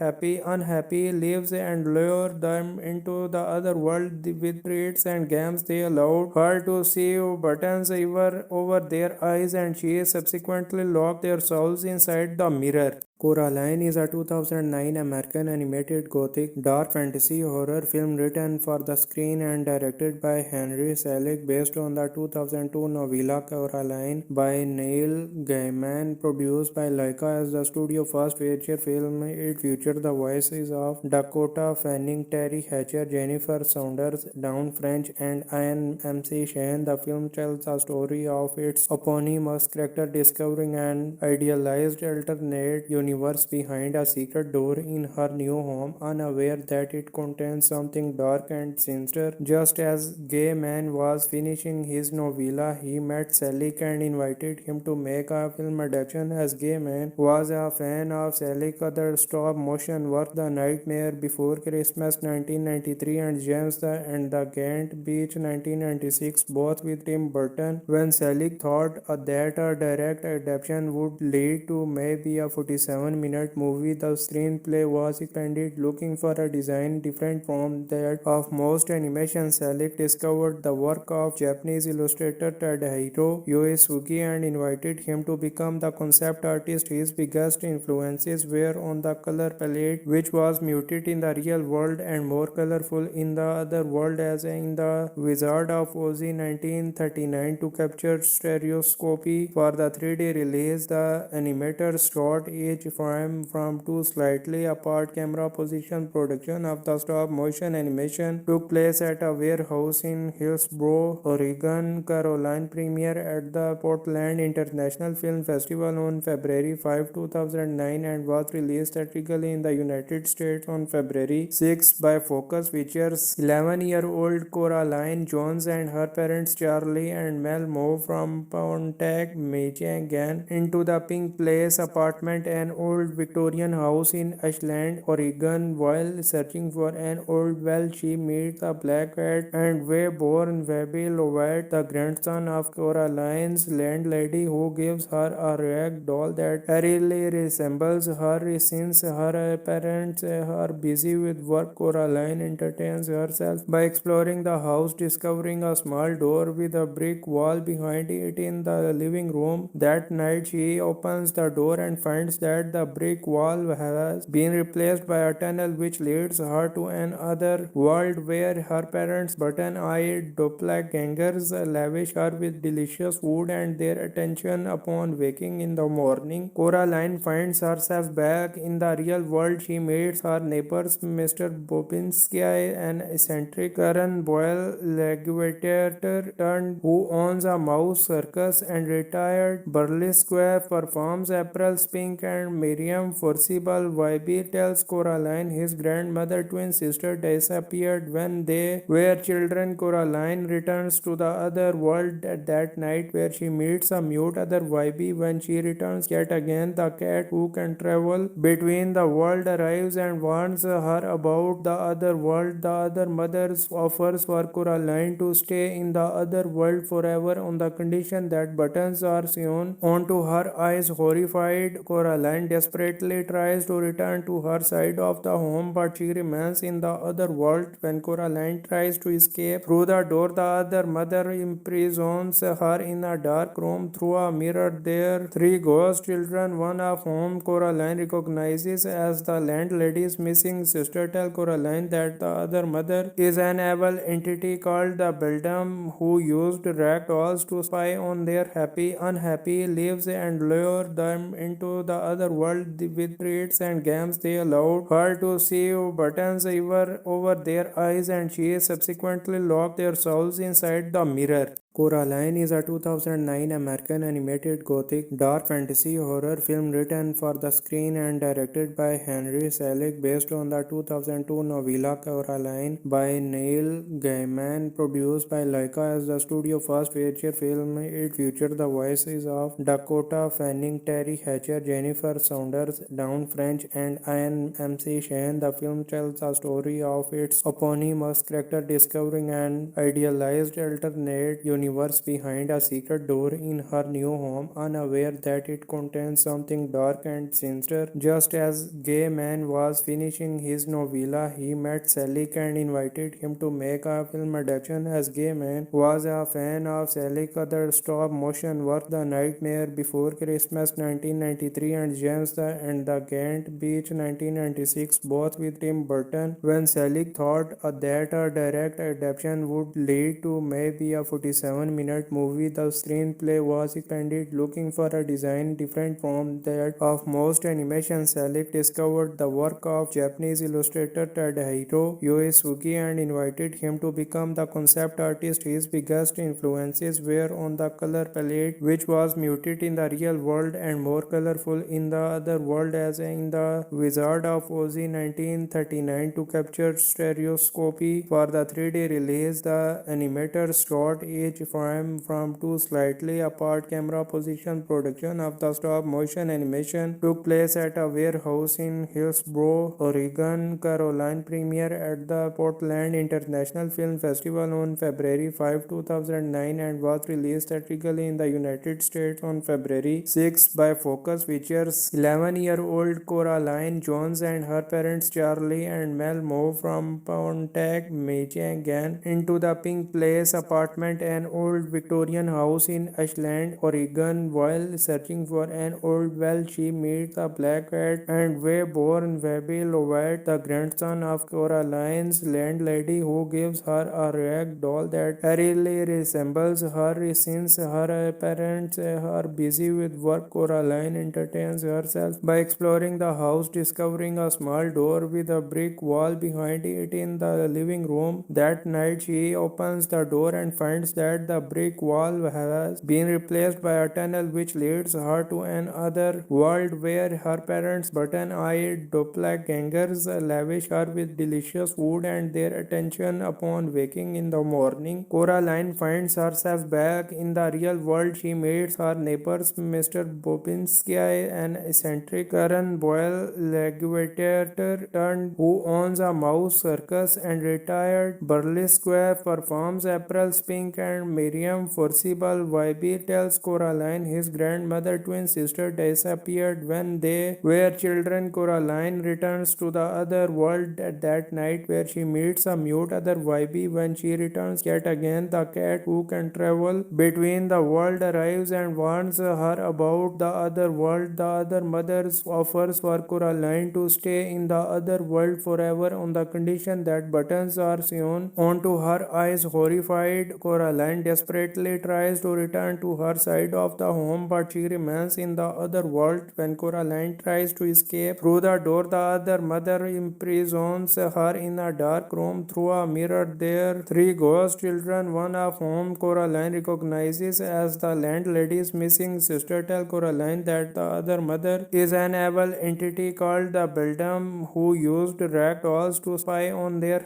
unhappy lives and lure them into the other world with treats and games. They allowed her to see buttons over their eyes, and she subsequently locked their souls inside the mirror. Coraline is a 2009 American animated gothic dark fantasy horror film written for the screen and directed by Henry Selick based on the 2002 novella Coraline by Neil Gaiman, produced by Laika as the studio's first feature film. It featured the voices of Dakota Fanning, Terry Hatcher, Jennifer Saunders, Dawn French, and Ian MC Shane. The film tells the story of its eponymous character discovering an idealized alternate universe behind a secret door in her new home, unaware that it contains something dark and sinister. Just as Gaiman was finishing his novella, he met Selick and invited him to make a film adaptation. As Gaiman was a fan of Selick's other stop-motion work, The Nightmare Before Christmas 1993 and James and the Giant Beach 1996, both with Tim Burton. When Selick thought that a direct adaptation would lead to maybe a 47-minute movie, the screenplay was expanded, looking for a design different from that of most animation. Selick discovered the work of Japanese illustrator Tadahiro Yosuke and invited him to become the concept artist. His biggest influences were on the color palette, which was muted in the real world and more colorful in the other world, as in The Wizard of Oz 1939. To capture stereoscopy for the 3D release, the animators shot each frame from two slightly apart camera positions. Production of the stop-motion animation took place at a warehouse in Hillsboro, Oregon. Coraline premiered at the Portland International Film Festival on February 5, 2009 and was released theatrically in the United States on February 6 by Focus Features. 11-year-old Coraline Jones and her parents Charlie and Mel moved from Pontiac, Michigan into the Pink Place apartment, an old Victorian house in Ashland, Oregon. While searching for an old well, she meets a black cat and way-born Webby Lovett, the grandson of Coraline's landlady, who gives her a rag doll that eerily resembles her. Since her parents are busy with work, Coraline entertains herself by exploring the house, discovering a small door with a brick wall behind it in the living room. That night, she opens the door and finds that the brick wall has been replaced by a tunnel which leads her to another world where her parents' button-eyed doppelgangers lavish her with delicious food and their attention. Upon waking in the morning, Coraline finds herself back in the real world. She meets her neighbors, Mr. Bobinski, an eccentric Karen Boyle legislator who owns a mouse circus, and retired burlesque performs April Spink and Miriam Forcible. Wybie tells Coraline his grandmother twin sister disappeared when they were children. Coraline returns to the other world that night, where she meets a mute other Wybie. When she returns yet again, the cat who can travel between the world arrives and warns her about the other world. The other mother offers for Coraline to stay in the other world forever on the condition that buttons are sewn onto her eyes. Horrified, Coraline desperately tries to return to her side of the home, but she remains in the other world. When Coraline tries to escape through the door, the other mother imprisons her in a dark room. Through a mirror, there three ghost children, one of whom Coraline recognizes as the landlady's missing sister, tell Coraline that the other mother is an evil entity called the Beldam, who used rag dolls to spy on their unhappy lives and lure them into the other world with treats and games. They allowed her to see buttons over their eyes, and she subsequently locked their souls inside the mirror. Coraline is a 2009 American animated gothic dark fantasy horror film written for the screen and directed by Henry Selick based on the 2002 novella Coraline by Neil Gaiman, produced by Laika as the studio's first feature film. It featured the voices of Dakota Fanning, Terry Hatcher, Jennifer Saunders, Dawn French, and Ian MC Shane. The film tells the story of its eponymous character discovering an idealized alternate universe universe behind a secret door in her new home, unaware that it contains something dark and sinister. Just as Gay Man was finishing his novella, he met Selig and invited him to make a film adaptation. As Gay Man was a fan of Selig's other stop motion work, The Nightmare Before Christmas 1993 and James and the Giant Beach 1996, both with Tim Burton. When Selig thought that a direct adaptation would lead to maybe a 47-minute movie, the screenplay was expanded, looking for a design different from that of most animation. Selig discovered the work of Japanese illustrator Tadahiro Yosuke and invited him to become the concept artist. His biggest influences were on the color palette, which was muted in the real world and more colorful in the other world, as in The Wizard of Oz 1939. To capture stereoscopy for the 3D release, the animators shot each frame from two slightly apart camera positions. Production of the stop motion animation took place at a warehouse in Hillsboro, Oregon. Caroline premiere at the Portland International Film Festival on February 5, 2009 and was released theatrically in the United States on February 6 by Focus Features. 11-year-old Coraline Jones and her parents Charlie and Mel moved from Pontiac, Michigan into the Pink Place apartment, an old Victorian house in Ashland, Oregon. While searching for an old well, she meets a black cat and way-born Webby Lovett, the grandson of Coraline's landlady, who gives her a rag doll that eerily resembles her. Since her parents are busy with work, Coraline entertains herself by exploring the house, discovering a small door with a brick wall behind it in the living room. That night, she opens the door and finds that the brick wall has been replaced by a tunnel which leads her to another world where her parents' button-eyed doppelgangers lavish her with delicious food and their attention. Upon waking in the morning, Coraline finds herself back in the real world. She meets her neighbors, Mr. Bobinski, an eccentric Karen Boyle legislator who owns a mouse circus, and retired burlesque performs April Spink and Miriam Forcible. Wybie tells Coraline his grandmother twin sister disappeared when they were children. Coraline returns to the other world at that night where she meets a mute other Wybie. When she returns yet again, the cat who can travel between the world arrives and warns her about the other world. The other mother offers for Coraline to stay in the other world forever on the condition that buttons are sewn onto her eyes. Horrified, Coraline desperately tries to return to her side of the home, but she remains in the other world. When Coraline tries to escape through the door, the other mother imprisons her in a dark room through a mirror. There, three ghost children, one of whom Coraline recognizes as the landlady's missing sister, tell Coraline that the other mother is an evil entity called the Beldam, who used rag dolls to spy on their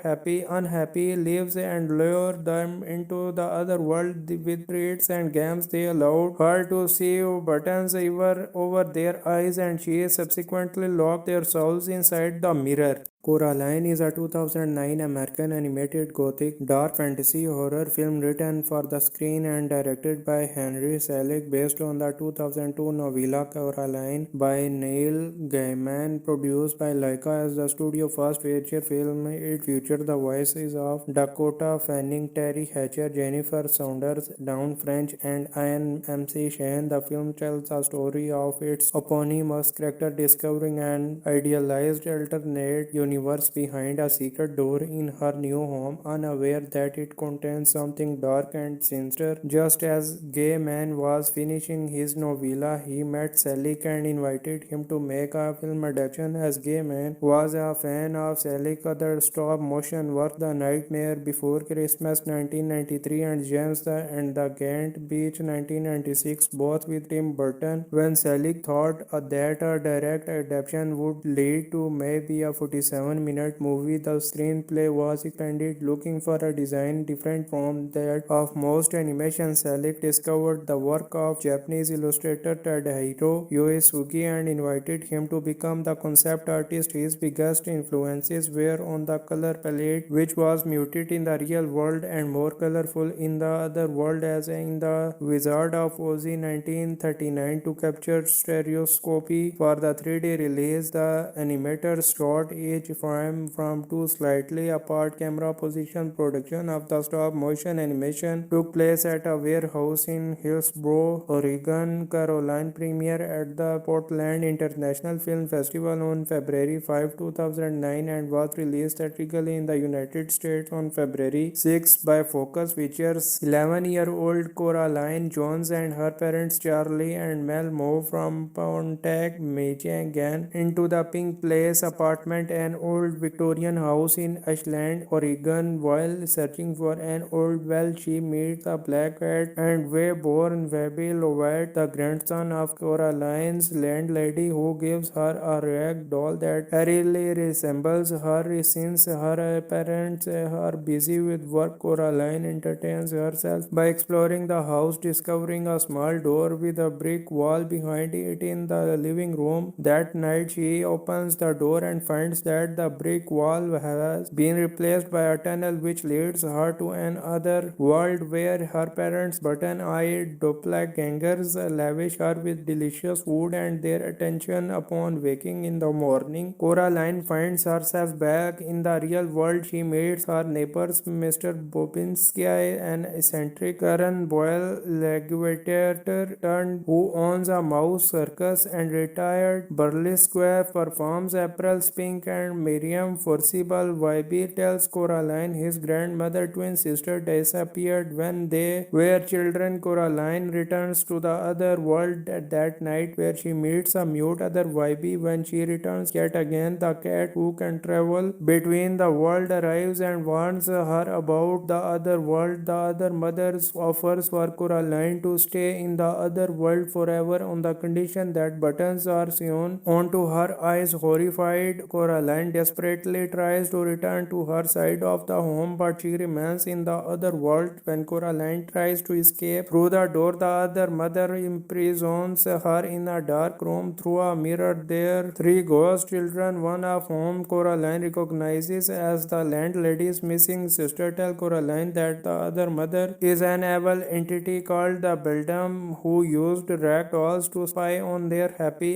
unhappy lives and lure them into the other world with treats and games. They allowed her to see buttons over their eyes, and she subsequently locked their souls inside the mirror. Coraline is a 2009 American animated gothic dark fantasy horror film written for the screen and directed by Henry Selick, based on the 2002 novella Coraline by Neil Gaiman, produced by Laika as the studio's first feature film. It featured the voices of Dakota Fanning, Terry Hatcher, Jennifer Saunders, Dawn French, and Ian MC Shane. The film tells the story of its eponymous character discovering an idealized alternate universe behind a secret door in her new home, unaware that it contains something dark and sinister. Just as Gay Man was finishing his novella, he met Selig and invited him to make a film adaptation. As Gay Man was a fan of Selig's other stop motion work, The Nightmare Before Christmas 1993 and James and the Giant Beach 1996, both with Tim Burton. When Selig thought that a direct adaptation would lead to maybe a 47-minute movie, the screenplay was expanded, looking for a design different from that of most animation. Selig discovered the work of Japanese illustrator Tadahiro Yosuke and invited him to become the concept artist. His biggest influences were on the color palette, which was muted in the real world and more colorful in the the other world as in The Wizard of Oz 1939 to capture stereoscopy for the 3D release. The animators shot each frame from two slightly apart camera positions. Production of the stop motion animation took place at a warehouse in Hillsboro, Oregon. Caroline premiere at the Portland International Film Festival on February 5, 2009 and was released theatrically in the United States on February 6 by Focus. Features 11-year-old Coraline Jones and her parents Charlie and Mel move from Pontiac, Michigan into the Pink Place apartment, an old Victorian house in Ashland, Oregon. While searching for an old well, she meets a black cat and way-born Webby Lovett, the grandson of Coraline's landlady, who gives her a rag doll that eerily resembles her. Since her parents are busy with work, Coraline entertains herself by exploring the house, discovering a small door with a brick wall behind it in the living room. That night, she opens the door and finds that the brick wall has been replaced by a tunnel which leads her to another world where her parents' button-eyed doppelgangers lavish her with delicious food and their attention. Upon waking in the morning, Coraline finds herself back in the real world. She meets her neighbors, Mr. Bobinski, an eccentric Karen Boyle legislator turned who owns a mouse circus, and retired burlesque performs April Spink and Miriam Forcible. Wybie tells Coraline his grandmother twin sister disappeared when they were children. Coraline returns to the other world that night where she meets a mute other Wybie. When she returns yet again, the cat who can travel between the world arrives and warns her about the other world. The other mother offers for Coraline to stay in the other world forever on the condition that buttons are sewn onto her eyes. Horrified, Coraline desperately tries to return to her side of the home, but she remains in the other world. When Coraline tries to escape through the door, the other mother imprisons her in a dark room. Through a mirror, there three ghost children, one of whom Coraline recognizes as the landlady's missing sister, tell Coraline that the other mother is an evil entity called the Beldam, who used rag dolls to spy on their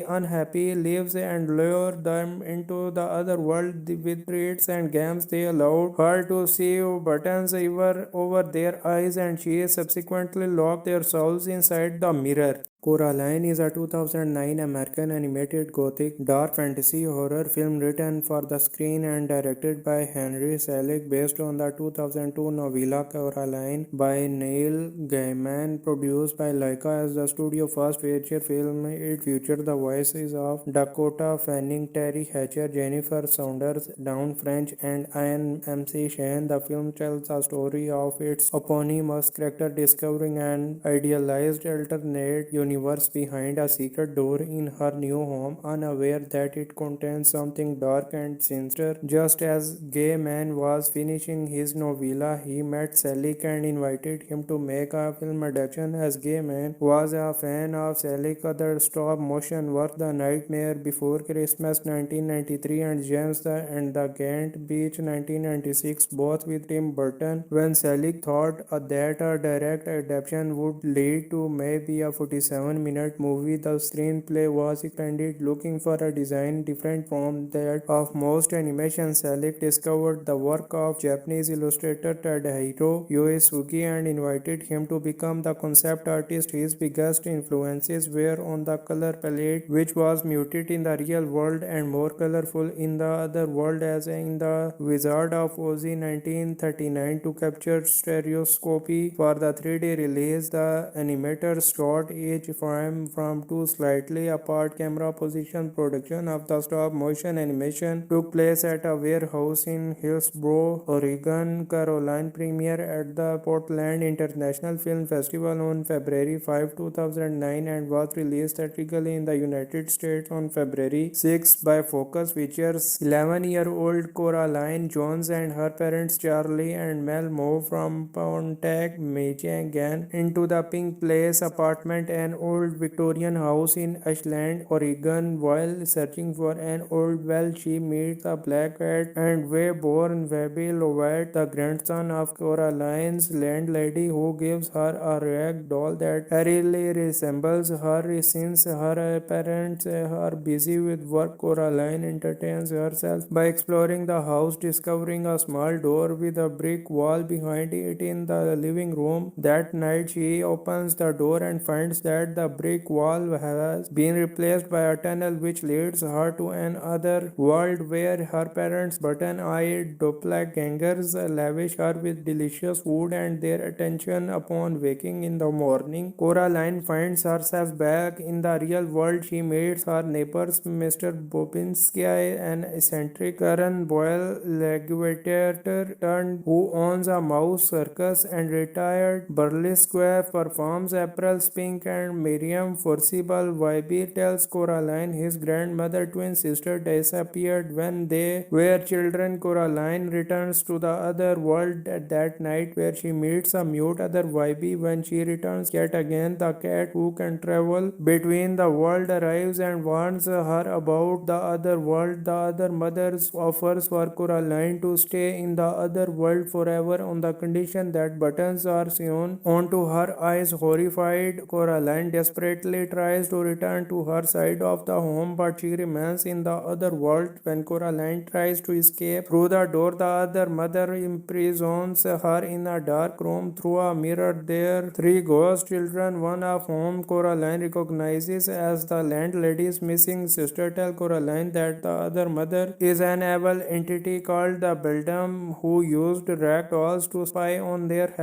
unhappy lives and lure them into the other world with treats and games. They allowed her to see buttons over their eyes, and she subsequently locked their souls inside the mirror. Coraline is a 2009 American animated gothic dark fantasy horror film written for the screen and directed by Henry Selick, based on the 2002 novella Coraline by Neil Gaiman, produced by Laika as the studio's first feature film. It featured the voices of Dakota Fanning, Terry Hatcher, Jennifer Saunders, Dawn French, and Ian MC Shane. The film tells the story of its eponymous character discovering an idealized alternate universe behind a secret door in her new home, unaware that it contains something dark and sinister. Just as Gaiman was finishing his novella, he met Selick and invited him to make a film adaptation. As Gaiman was a fan of Selick's other stop-motion work, The Nightmare Before Christmas 1993 and James and the Giant Beach 1996, both with Tim Burton. When Selick thought that a direct adaptation would lead to maybe a 47-minute movie, the screenplay was expanded, looking for a design different from that of most animation. Selick discovered the work of Japanese illustrator Tadahiro Yosuke and invited him to become the concept artist. His biggest influences were on the color palette, which was muted in the real world and more colorful in the other world, as in The Wizard of Oz 1939 to capture stereoscopy for the 3D release. The animators shot each frame from two slightly apart camera positions. Production of the stop motion animation took place at a warehouse in Hillsboro, Oregon. Caroline premiere at the Portland International Film Festival on February 5, 2009 and was released theatrically in the United States on February 6 by Focus. Features 11-year-old Coraline Jones and her parents Charlie and Mel move from Pontiac, Michigan into the Pink Place apartment, an old Victorian house in Ashland, Oregon. While searching for an old well, she meets a black cat and way-born Webby Lovett, the grandson of Coraline's landlady, who gives her a rag doll that eerily resembles her since her parents are busy with work. Coraline entertains herself by exploring the house, discovering a small door with a brick wall behind it in the living room. That night, she opens the door and finds that the brick wall has been replaced by a tunnel which leads her to another world where her parents' button-eyed doppelgangers lavish her with delicious food and their attention. Upon waking in the morning, Coraline finds herself back in the real world. She meets her neighbors, Mr. Bobinski, an eccentric Karen Boyle legislator who owns a mouse circus, and retired burlesque performs April Spink, and Miriam Forcible Wybe tells Coraline his grandmother twin sister disappeared when they were children. Coraline returns to the other world at that night where she meets a mute other Wybe. When she returns yet again, the cat who can travel between the world arrives and warns her about the other world. The other mother offers for Coraline to stay in the other world forever on the condition that buttons are sewn onto her eyes. Horrified, Coraline desperately tries to return to her side of the home, but she remains in the other world. When Coraline tries to escape through the door, the other mother imprisons her in a dark room through a mirror. There, three ghost children, one of whom Coraline recognizes as the landlady's missing sister, tell Coraline that the other mother is an evil entity called the Beldam, who used rag dolls to spy on their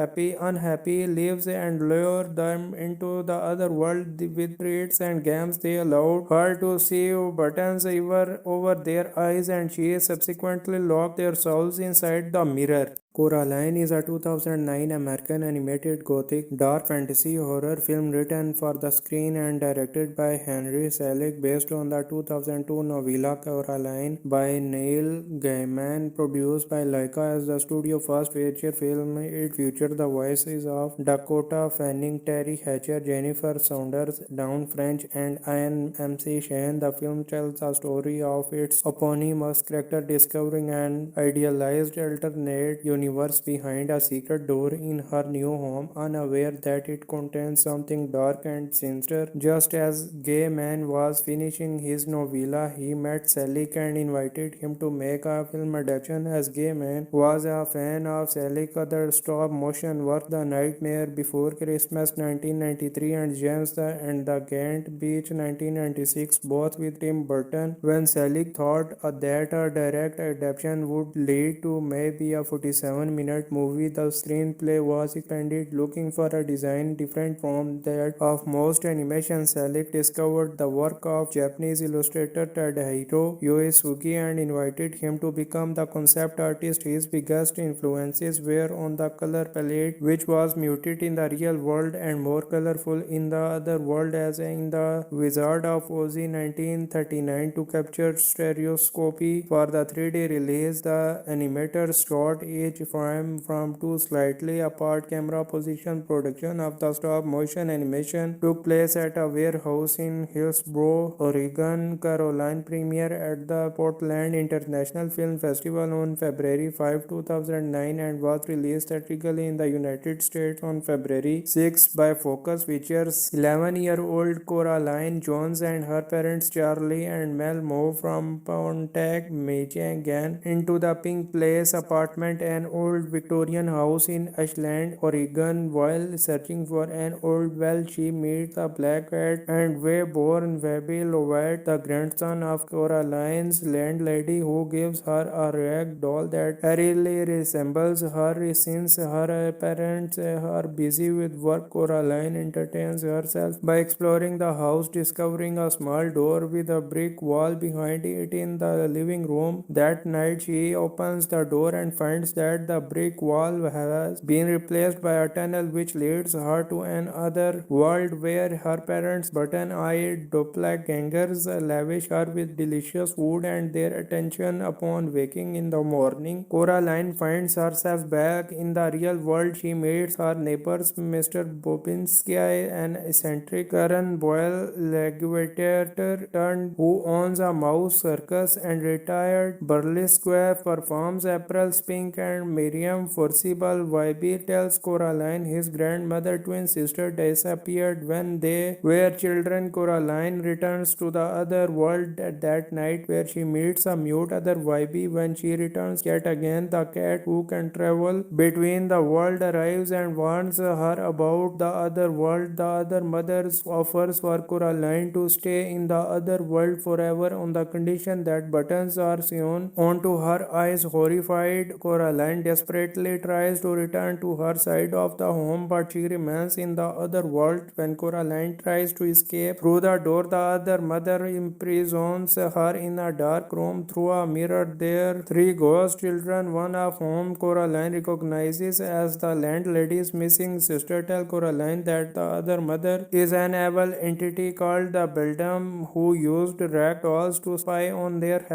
unhappy lives and lure them into the other world with treats and games. They allowed her to see buttons over their eyes, and she subsequently locked their souls inside the mirror. Coraline is a 2009 American animated gothic dark fantasy horror film written for the screen and directed by Henry Selick, based on the 2002 novella Coraline by Neil Gaiman, produced by Laika as the studio's first feature film. It featured the voices of Dakota Fanning, Terry Hatcher, Jennifer Saunders, Dawn French, and Ian MC Shane. The film tells the story of its eponymous character discovering an idealized alternate universe behind a secret door in her new home, unaware that it contains something dark and sinister. Just as Gaiman was finishing his novella, he met Selick and invited him to make a film adaptation. As Gaiman was a fan of Selick's other stop-motion work, The Nightmare Before Christmas 1993 and James and the Giant Beach 1996, both with Tim Burton. When Selick thought that a direct adaptation would lead to maybe a 47-minute movie, the screenplay was expanded, looking for a design different from that of most animation. Selick discovered the work of Japanese illustrator Tadahiro Yosuke and invited him to become the concept artist. His biggest influences were on the color palette, which was muted in the real world and more colorful in the other world, as in The Wizard of Oz 1939. To capture stereoscopy for the 3D release, the animators shot each frame from two slightly apart camera positions. Production of the stop-motion animation took place at a warehouse in Hillsboro, Oregon. Coraline premiered at the Portland International Film Festival on February 5, 2009 and was released theatrically in the United States on February 6 by Focus Features. 11-year-old Coraline Jones and her parents Charlie and Mel move from Pontiac, Michigan into the Pink Place apartment, an old Victorian house in Ashland, Oregon. While searching for an old well, she meets a black cat and way-born Webby Lovett, the grandson of Coraline's landlady, who gives her a rag doll that eerily resembles her since her parents are busy with work. Coraline entertains herself by exploring the house, discovering a small door with a brick wall behind it in the living room. That night, she opens the door and finds that the brick wall has been replaced by a tunnel which leads her to another world where her parents' button-eyed doppelgangers lavish her with delicious food and their attention. Upon waking in the morning, Coraline finds herself back in the real world. She meets her neighbors, Mr. Bobinski, an eccentric Karen Boyle legislator who owns a mouse circus, and retired burlesque performs April Spink, and and Miriam Forcible Wybie tells Coraline his grandmother twin sister disappeared when they were children. Coraline returns to the other world at that night where she meets a mute other Wybie. When she returns yet again, the cat who can travel between the world arrives and warns her about the other world. The other mother offers for Coraline to stay in the other world forever on the condition that buttons are sewn onto her eyes. Horrified, Coraline desperately tries to return to her side of the home, but she remains in the other world. When Coraline tries to escape through the door, the other mother imprisons her in a dark room through a mirror. There, three ghost children, one of whom Coraline recognizes as the landlady's missing sister, tell Coraline that the other mother is an evil entity called the Beldam who used rag dolls to spy on their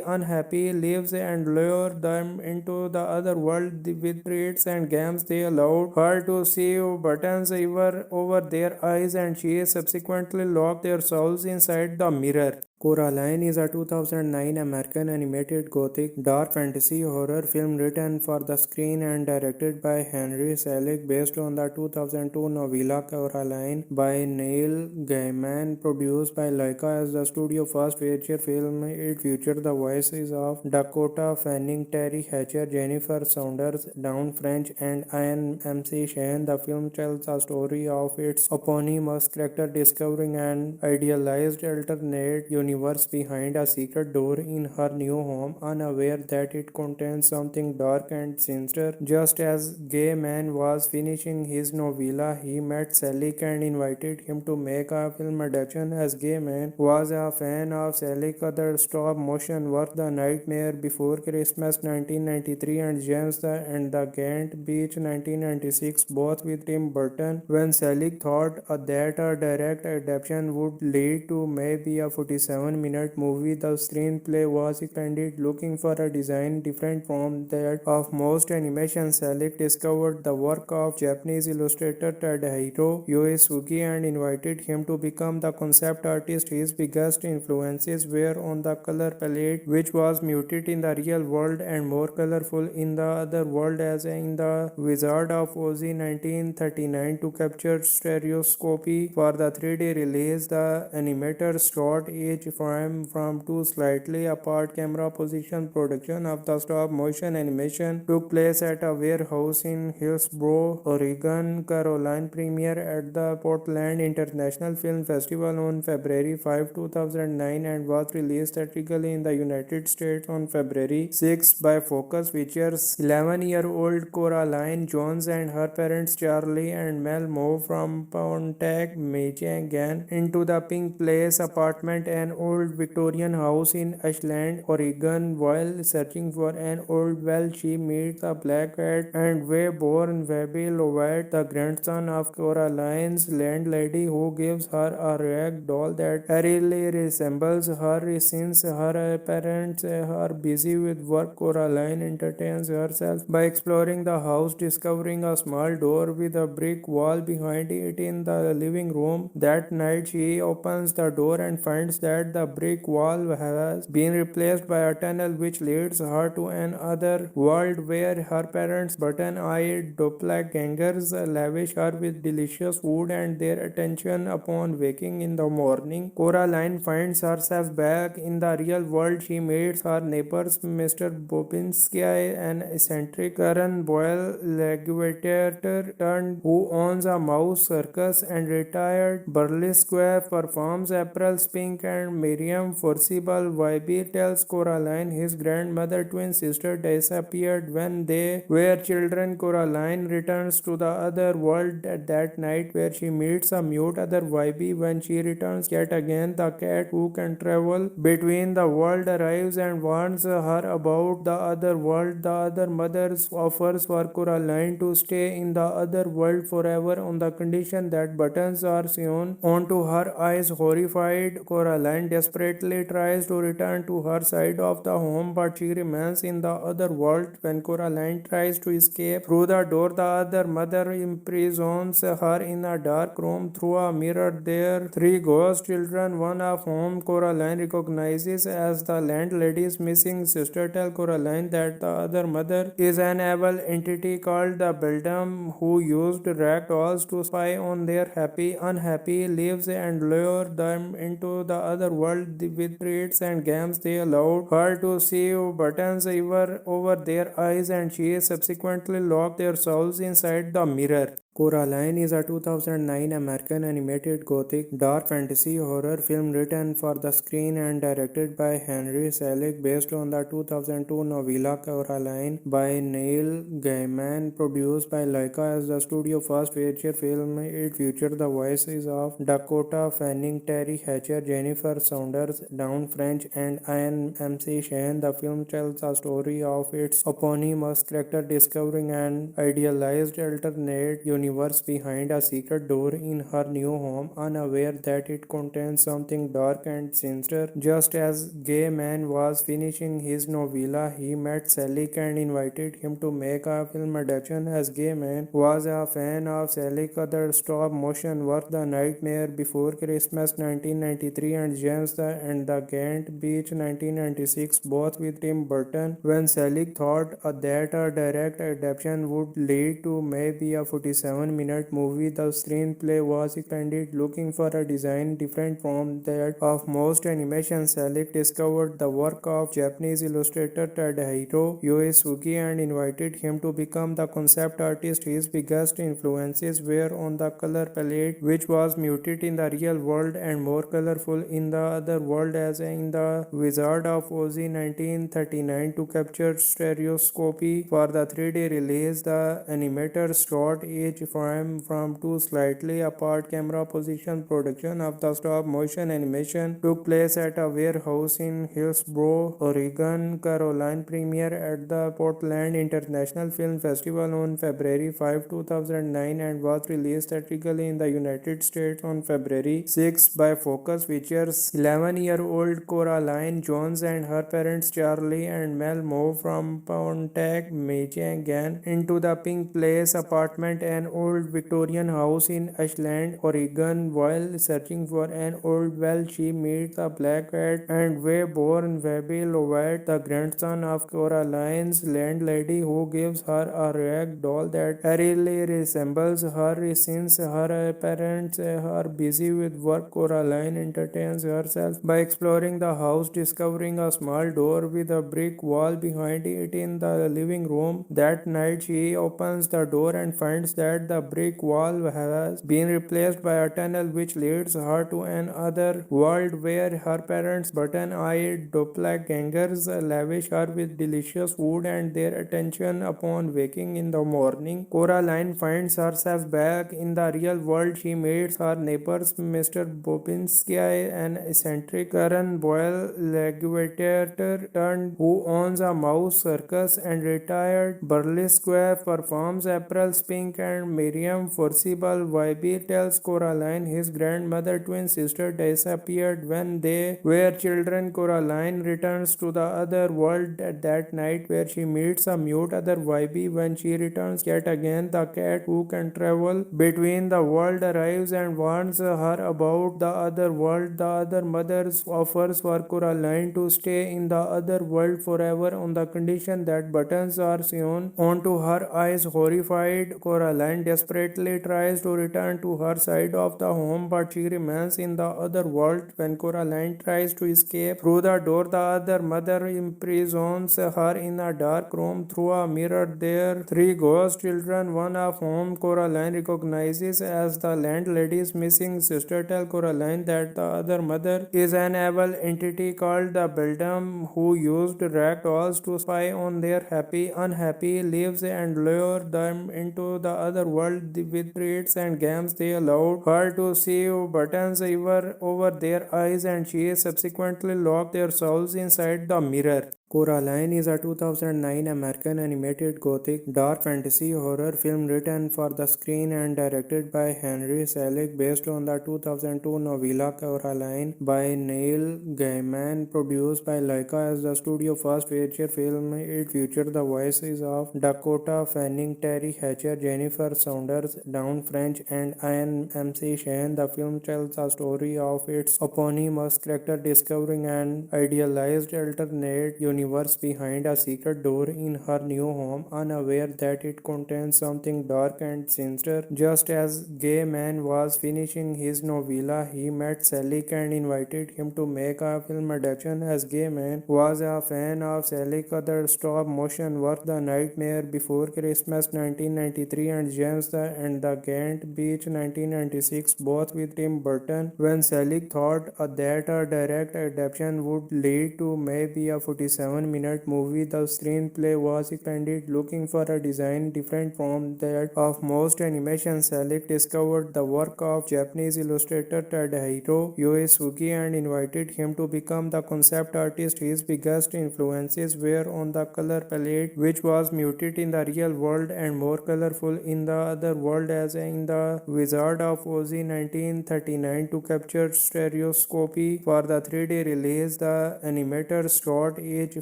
unhappy lives and lure them into the other world with treats and games. They allowed her to see buttons over their eyes, and she subsequently locked their souls inside the mirror. Coraline is a 2009 American animated gothic dark fantasy horror film written for the screen and directed by Henry Selick, based on the 2002 novella Coraline by Neil Gaiman, produced by Laika as the studio first feature film. It featured the voices of Dakota Fanning, Terry Hatcher, Jennifer Saunders, Dawn French, and Ian MC Shane. The film tells the story of its eponymous character discovering an idealized alternate universe behind a secret door in her new home, unaware that it contains something dark and sinister. Just as Gaiman was finishing his novella, he met Selick and invited him to make a film adaptation. As Gaiman was a fan of Selick's other stop-motion work, The Nightmare Before Christmas 1993 and James and the Giant Beach 1996, both with Tim Burton. When Selick thought that a direct adaptation would lead to maybe a 47-minute movie, the screenplay was expanded, looking for a design different from that of most animation. Selick discovered the work of Japanese illustrator Tadahiro Yosuke and invited him to become the concept artist. His biggest influences were on the color palette, which was muted in the real world and more colorful in the other world, as in The Wizard of Oz 1939. To capture stereoscopy for the 3D release, the animators shot each frame from two slightly apart camera positions. Production of the stop-motion animation took place at a warehouse in Hillsboro, Oregon. Coraline premiered at the Portland International Film Festival on February 5, 2009 and was released theatrically in the United States on February 6 by Focus Features. 11-year-old Coraline Jones and her parents Charlie and Mel move from Pontiac, Michigan into the Pink Place apartment, an old Victorian house in Ashland, Oregon. While searching for an old well, she meets a black cat and Wayborn Webby Lovett, the grandson of Coraline's landlady, who gives her a rag doll that eerily resembles her. Since her parents are busy with work, Coraline entertains herself by exploring the house, discovering a small door with a brick wall behind it in the living room. That night, she opens the door and finds that the brick wall has been replaced by a tunnel which leads her to another world where her parents' button-eyed doppelgangers lavish her with delicious food and their attention. Upon waking in the morning, Coraline finds herself back in the real world. She meets her neighbors, Mr. Bobinski, an eccentric Karen Boyle legislator who owns a mouse circus, and retired burlesque performs April's Pink. And Miriam Forcible Wybie tells Coraline his grandmother twin sister disappeared when they were children. Coraline returns to the other world at that night where she meets a mute other Wybie. When she returns yet again, the cat who can travel between the world arrives and warns her about the other world. The other mother offers for Coraline to stay in the other world forever on the condition that buttons are sewn onto her eyes. Horrified, Coraline Coraline desperately tries to return to her side of the home, but she remains in the other world. When Coraline tries to escape through the door, the other mother imprisons her in a dark room through a mirror. Their three ghost children, one of whom Coraline recognizes as the landlady's missing sister, tell Coraline that the other mother is an evil entity called the Beldam who used rag dolls to spy on their happy, unhappy lives and lure them into the other world with treats and games. They allowed her to see buttons over their eyes, and she subsequently locked their souls inside the mirror. Coraline is a 2009 American animated gothic dark fantasy horror film written for the screen and directed by Henry Selick, based on the 2002 novella Coraline by Neil Gaiman, produced by Laika as the studio's first feature film. It featured the voices of Dakota Fanning, Terry Hatcher, Jennifer Saunders, Dawn French, and Ian MC Shane. The film tells the story of its eponymous character discovering an idealized alternate universe behind a secret door in her new home, unaware that it contains something dark and sinister. Just as Gaiman was finishing his novella, he met Selick and invited him to make a film adaptation. As Gaiman was a fan of Selick's other stop-motion work, The Nightmare Before Christmas 1993 and James and the Giant Beach 1996, both with Tim Burton. When Selick thought that a direct adaptation would lead to maybe a 47-minute movie, the screenplay was expanded, looking for a design different from that of most animation. Selick discovered the work of Japanese illustrator Tadahiro Yosuke and invited him to become the concept artist. His biggest influences were on the color palette, which was muted in the real world and more colorful in the other world, as in The Wizard of Oz 1939. To capture stereoscopy for the 3D release, the animators shot each frame from two slightly apart camera positions. Production of the stop-motion animation took place at a warehouse in Hillsboro, Oregon. Coraline premiered at the Portland International Film Festival on February 5, 2009 and was released theatrically in the United States on February 6 by Focus Features. 11-year-old Coraline Jones and her parents Charlie and Mel move from Pontiac, Michigan into the Pink Place apartment, an old Victorian house in Ashland, Oregon. While searching for an old well, she meets a black cat and way-born Webby Lovett, the grandson of Coraline's landlady, who gives her a rag doll that eerily resembles her. Since her parents are busy with work, Coraline entertains herself by exploring the house, discovering a small door with a brick wall behind it in the living room. That night, she opens the door and finds that the brick wall has been replaced by a tunnel which leads her to another world where her parents' button-eyed doppelgangers lavish her with delicious food and their attention. Upon waking in the morning, Coraline finds herself back in the real world. She meets her neighbors, Mr. Bobinski, an eccentric Karen Boyle legislator who owns a mouse circus, and retired burlesque performs April Spink and Miriam Forcible. Wybie tells Coraline his grandmother twin sister disappeared when they were children. Coraline returns to the other world that night, where she meets a mute other Wybie. When she returns yet again, the cat who can travel between the world arrives and warns her about the other world. The other mother offers for Coraline to stay in the other world forever on the condition that buttons are sewn onto her eyes. Horrified, Coraline desperately tries to return to her side of the home, but she remains in the other world. When Coraline tries to escape through the door, the other mother imprisons her in a dark room through a mirror. Their three ghost children, one of whom Coraline recognizes as the landlady's missing sister, tell Coraline that the other mother is an evil entity called the Beldam who used rag dolls to spy on their happy, unhappy lives and lure them into the other world with treats and games. They allowed her to see buttons over their eyes, and she subsequently locked their souls inside the mirror. Coraline is a 2009 American animated gothic dark fantasy horror film written for the screen and directed by Henry Selick based on the 2002 novella Coraline by Neil Gaiman, produced by Laika as the studio's first feature film. It featured the voices of Dakota Fanning, Terry Hatcher, Jennifer Saunders, Dawn French, and Ian MC Shane. The film tells the story of its eponymous character discovering an idealized alternate universe behind a secret door in her new home, unaware that it contains something dark and sinister. Just as Gaiman was finishing his novella, he met Selick and invited him to make a film adaptation. As Gaiman was a fan of Selick's other stop-motion work, The Nightmare Before Christmas 1993 and James and the Giant Beach 1996, both with Tim Burton. When Selick thought that a direct adaptation would lead to maybe a 47-minute movie, the screenplay was expanded, looking for a design different from that of most animation. Selick discovered the work of Japanese illustrator Tadahiro Yosuke and invited him to become the concept artist. His biggest influences were on the color palette, which was muted in the real world and more colorful in the other world, as in The Wizard of Oz 1939. To capture stereoscopy for the 3D release, the animators shot each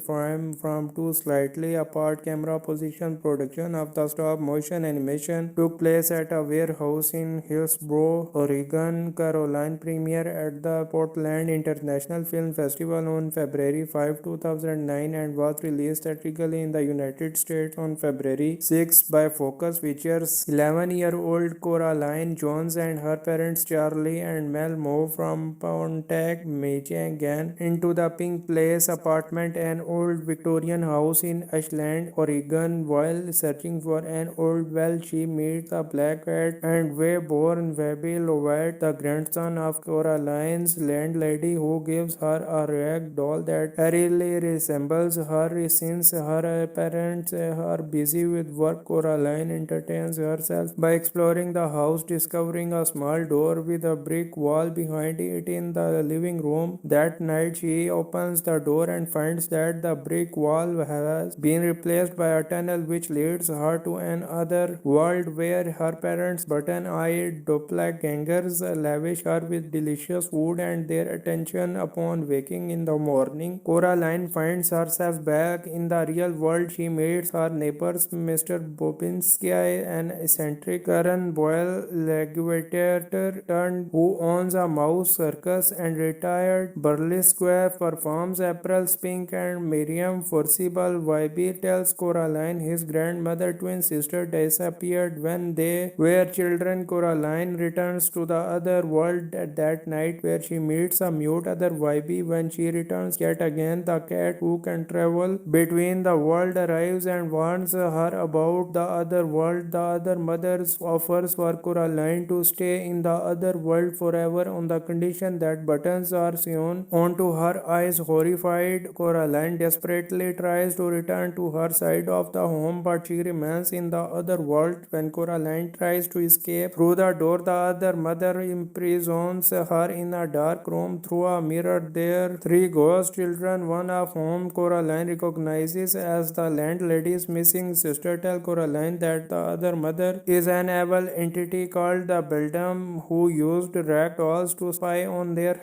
frame from two slightly apart camera positions. Production of the stop-motion animation took place at a warehouse in Hillsboro, Oregon. Coraline premiered at the Portland International Film Festival on February 5, 2009 and was released theatrically in the United States on February 6 by Focus Features. 11-year-old Coraline Jones and her parents Charlie and Mel moved from Pontiac, Michigan into the Pink Place apartment, an old Victorian house in Ashland, Oregon. While searching for an old well, she meets a black cat and way-born Webby Lovett, the grandson of Coraline's landlady, who gives her a rag doll that eerily resembles her. Since her parents are busy with work, Coraline entertains herself by exploring the house, discovering a small door with a brick wall behind it in the living room. That night, she opens the door and finds that the brick wall has been replaced by a tunnel which leads her to another world where her parents' button-eyed doppelgangers lavish her with delicious food and their attention. Upon waking in the morning, Coraline finds herself back in the real world. She meets her neighbors, Mr. Bobinski, an eccentric Karen Boyle legislator who owns a mouse circus, and retired burlesque performs April Spink, and Miriam Forcible. Wybie tells Coraline his grandmother twin sister disappeared when they were children. Coraline returns to the other world at that night, where she meets a mute other Wybie. When she returns yet again, the cat who can travel between the world arrives and warns her about the other world. The other mother offers for Coraline to stay in the other world forever on the condition that buttons are sewn onto her eyes. Horrified, Coraline desperately tries to return to her side of the home, but she remains in the other world. When Coraline tries to escape through the door, the other mother imprisons her in a dark room through a mirror. There three ghost children, one of whom Coraline recognizes as the landlady's missing sister, tell Coraline that the other mother is an evil entity called the Beldam, who used rag dolls to spy on their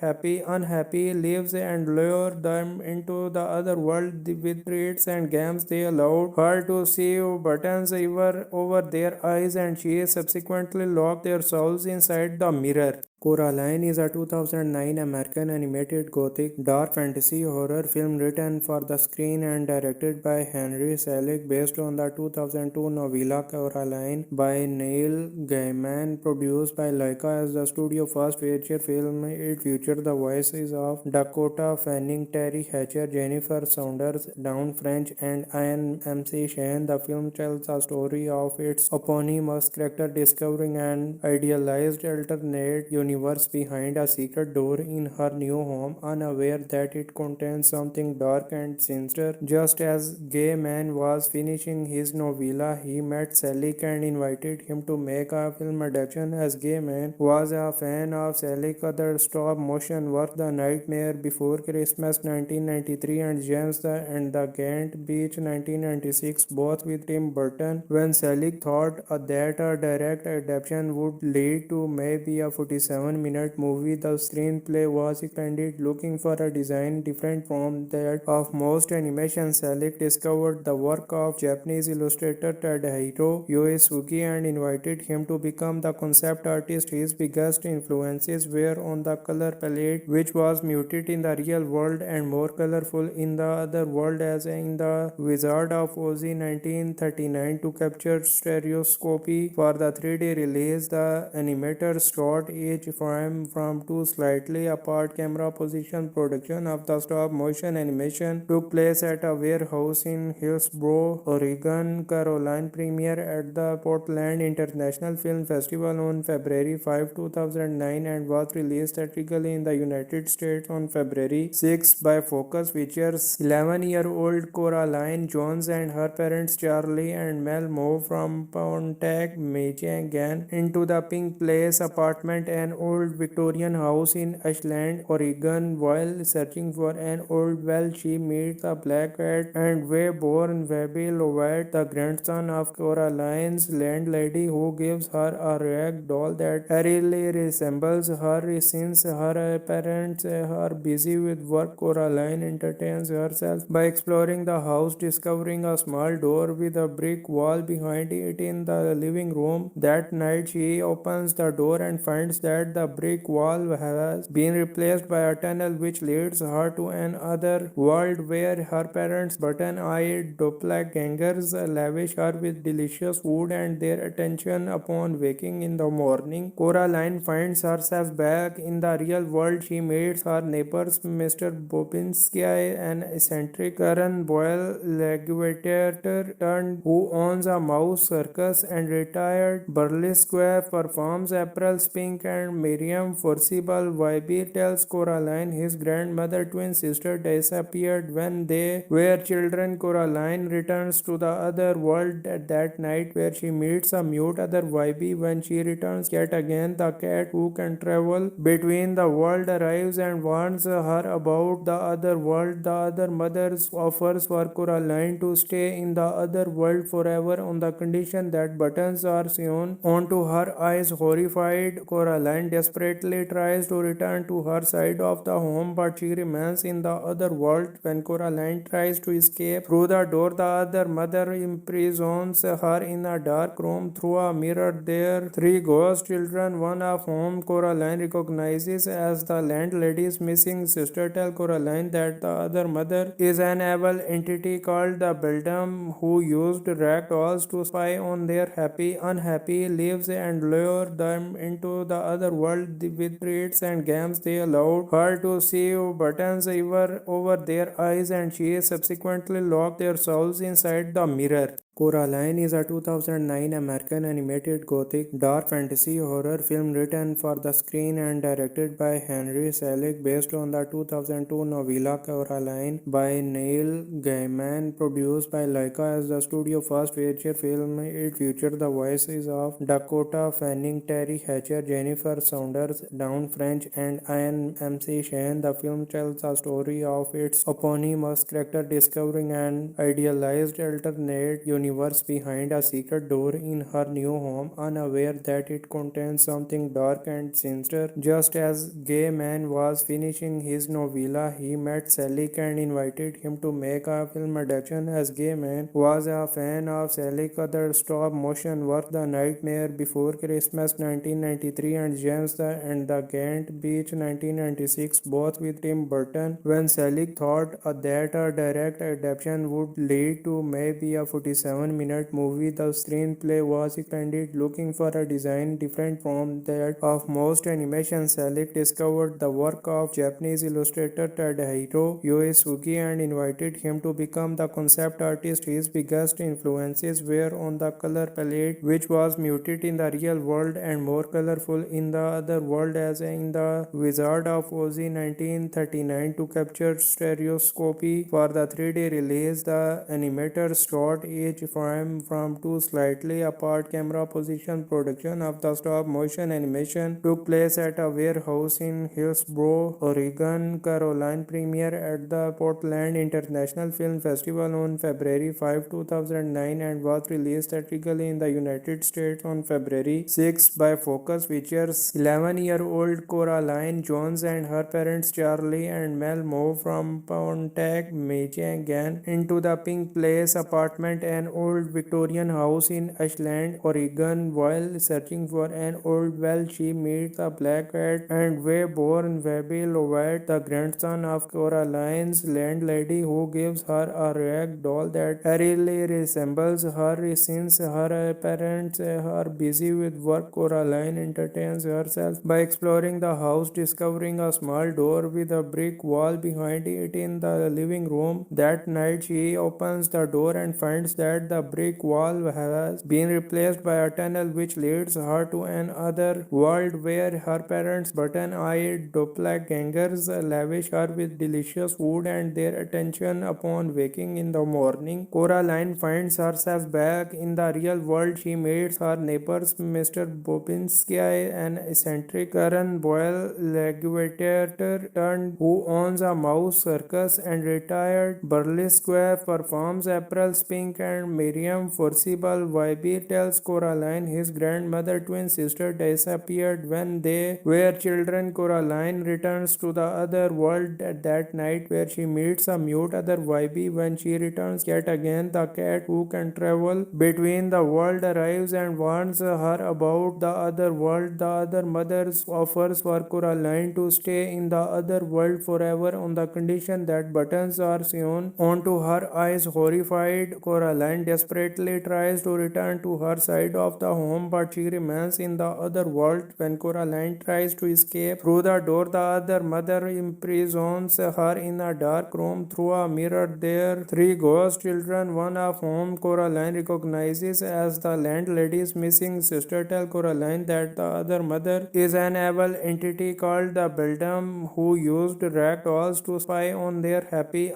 unhappy lives and lure them into the other world with treats and games. They allowed her to see buttons over their eyes, and she subsequently locked their souls inside the mirror. Coraline is a 2009 American animated gothic dark fantasy horror film written for the screen and directed by Henry Selick based on the 2002 novella Coraline by Neil Gaiman, produced by Laika as the studio's first feature film. It featured the voices of Dakota Fanning, Terry Hatcher, Jennifer Saunders, Dawn French, and Ian MC Shane. The film tells the story of its eponymous character discovering an idealized alternate universe behind a secret door in her new home, unaware that it contains something dark and sinister. Just as Gaiman was finishing his novella, he met Selick and invited him to make a film adaptation. As Gaiman was a fan of Selick's other stop-motion work, The Nightmare Before Christmas 1993 and James and the Giant Beach 1996, both with Tim Burton. When Selig thought that a direct adaptation would lead to maybe a 47-minute movie, the screenplay was expanded looking for a design different from that of most animation. Selig discovered the work of Japanese illustrator Tadahiro Yosuke and invited him to become the concept artist. His biggest influences were on the color palette, which was muted in the real world and more colorful in the other world, as in The Wizard of Oz 1939. To capture stereoscopy for the 3D release, the animators shot each frame from two slightly apart camera positions. Production of the stop motion animation took place at a warehouse in Hillsboro, Oregon. Caroline premiered at the Portland International Film Festival on February 5, 2009 and was released theatrically in the United States on February 6 by Focus Features. 11-year-old Coraline Jones and her parents Charlie and Mel moved from Pontiac, Michigan into the Pink Place apartment, an old Victorian house in Ashland, Oregon. While searching for an old well, she meets a black cat and way-born Webby Lovett, the grandson of Coraline's landlady, who gives her a rag doll that eerily resembles her. Since her parents are busy with work, Coraline entertains herself by exploring the house, discovering a small door with a brick wall behind it in the living room. That night, she opens the door and finds that the brick wall has been replaced by a tunnel which leads her to another world where her parents' button-eyed doppelgangers lavish her with delicious food and their attention. Upon waking in the morning, Coraline finds herself back in the real world. She meets her neighbors, Mr. Bobinski, an eccentric Karen Boyle legislator turned who owns a mouse circus, and retired burlesque performs April Spink and Miriam Forcible. Wybie tells Coraline his grandmother twin sister disappeared when they were children. Coraline returns to the other world that night, where she meets a mute other Wybie. When she returns yet again, the cat who can travel between the world arrives and warns her about the other world. The other mother offers for Coraline to stay in the other world forever on the condition that buttons are sewn onto her eyes. Horrified, Coraline desperately tries to return to her side of the home, but she remains in the other world. When Coraline tries to escape through the door, the other mother imprisons her in a dark room. Through a mirror, there three ghost children, one of whom Coraline recognizes as the landlady's missing sister, tell Coraline that the other mother is an evil entity called the Beldam, who used rag dolls to spy on their unhappy lives and lure them into the other world with treats and games. They allowed her to see buttons over their eyes, and she subsequently locked their souls inside the mirror. Coraline is a 2009 American animated gothic dark fantasy horror film written for the screen and directed by Henry Selick, based on the 2002 novella Coraline by Neil Gaiman, produced by Laika as the studio first feature film. It featured the voices of Dakota Fanning, Terry Hatcher, Jennifer Saunders, Dawn French, and Ian MC Shane. The film tells the story of its eponymous character discovering an idealized alternate universe behind a secret door in her new home, unaware that it contains something dark and sinister. Just as Gaiman was finishing his novella, he met Selick and invited him to make a film adaptation. As Gaiman was a fan of Selick's other stop-motion work, The Nightmare Before Christmas 1993 and James and the Giant Beach 1996, both with Tim Burton. When Selick thought that a direct adaptation would lead to maybe a 47-minute movie, the screenplay was expanded looking for a design different from that of most animation. Selick discovered the work of Japanese illustrator Tadahiro Yosuke and invited him to become the concept artist. His biggest influences were on the color palette, which was muted in the real world and more colorful in the other world, as in The Wizard of Oz 1939. To capture stereoscopy for the 3D release, the animators shot each frame from two slightly apart camera positions. Production of the stop motion animation took place at a warehouse in Hillsboro, Oregon. Caroline premiered at the Portland International Film Festival on February 5, 2009 and was released theatrically in the United States on February 6 by Focus Features. 11-year-old Coraline Jones and her parents Charlie and Mel moved from Pontiac, Michigan into the Pink Place apartment, an old Victorian house in Ashland, Oregon. While searching for an old well, she meets a black cat and way-born Webby Lovett, the grandson of Coraline's landlady, who gives her a rag doll that eerily resembles her. Since her parents are busy with work, Coraline entertains herself by exploring the house, discovering a small door with a brick wall behind it in the living room. That night, she opens the door and finds that the brick wall has been replaced by a tunnel which leads her to another world where her parents' button-eyed doppelgangers lavish her with delicious food and their attention. Upon waking in the morning, Coraline finds herself back in the real world. She meets her neighbors, Mr. Bobinski, an eccentric Karen Boyle legislator who owns a mouse circus, and retired burlesque performs April Spink, and Miriam Forcible. Wybie tells Coraline his grandmother twin sister disappeared when they were children. Coraline returns to the other world at that night where she meets a mute other Wybie. When she returns yet again, the cat who can travel between the world arrives and warns her about the other world. The other mother offers for Coraline to stay in the other world forever on the condition that buttons are sewn onto her eyes. Horrified, Coraline desperately tries to return to her side of the home, but she remains in the other world. When Coraline tries to escape through the door, the other mother imprisons her in a dark room through a mirror. There, three ghost children, one of whom Coraline recognizes as the landlady's missing sister, tell Coraline that the other mother is an evil entity called the Beldam, who used rag dolls to spy on their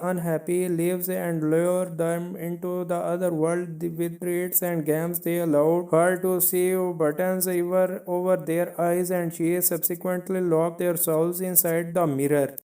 unhappy lives and lure them into the other world with treats and games. They allowed her to see buttons over their eyes, and she subsequently locked their souls inside the mirror.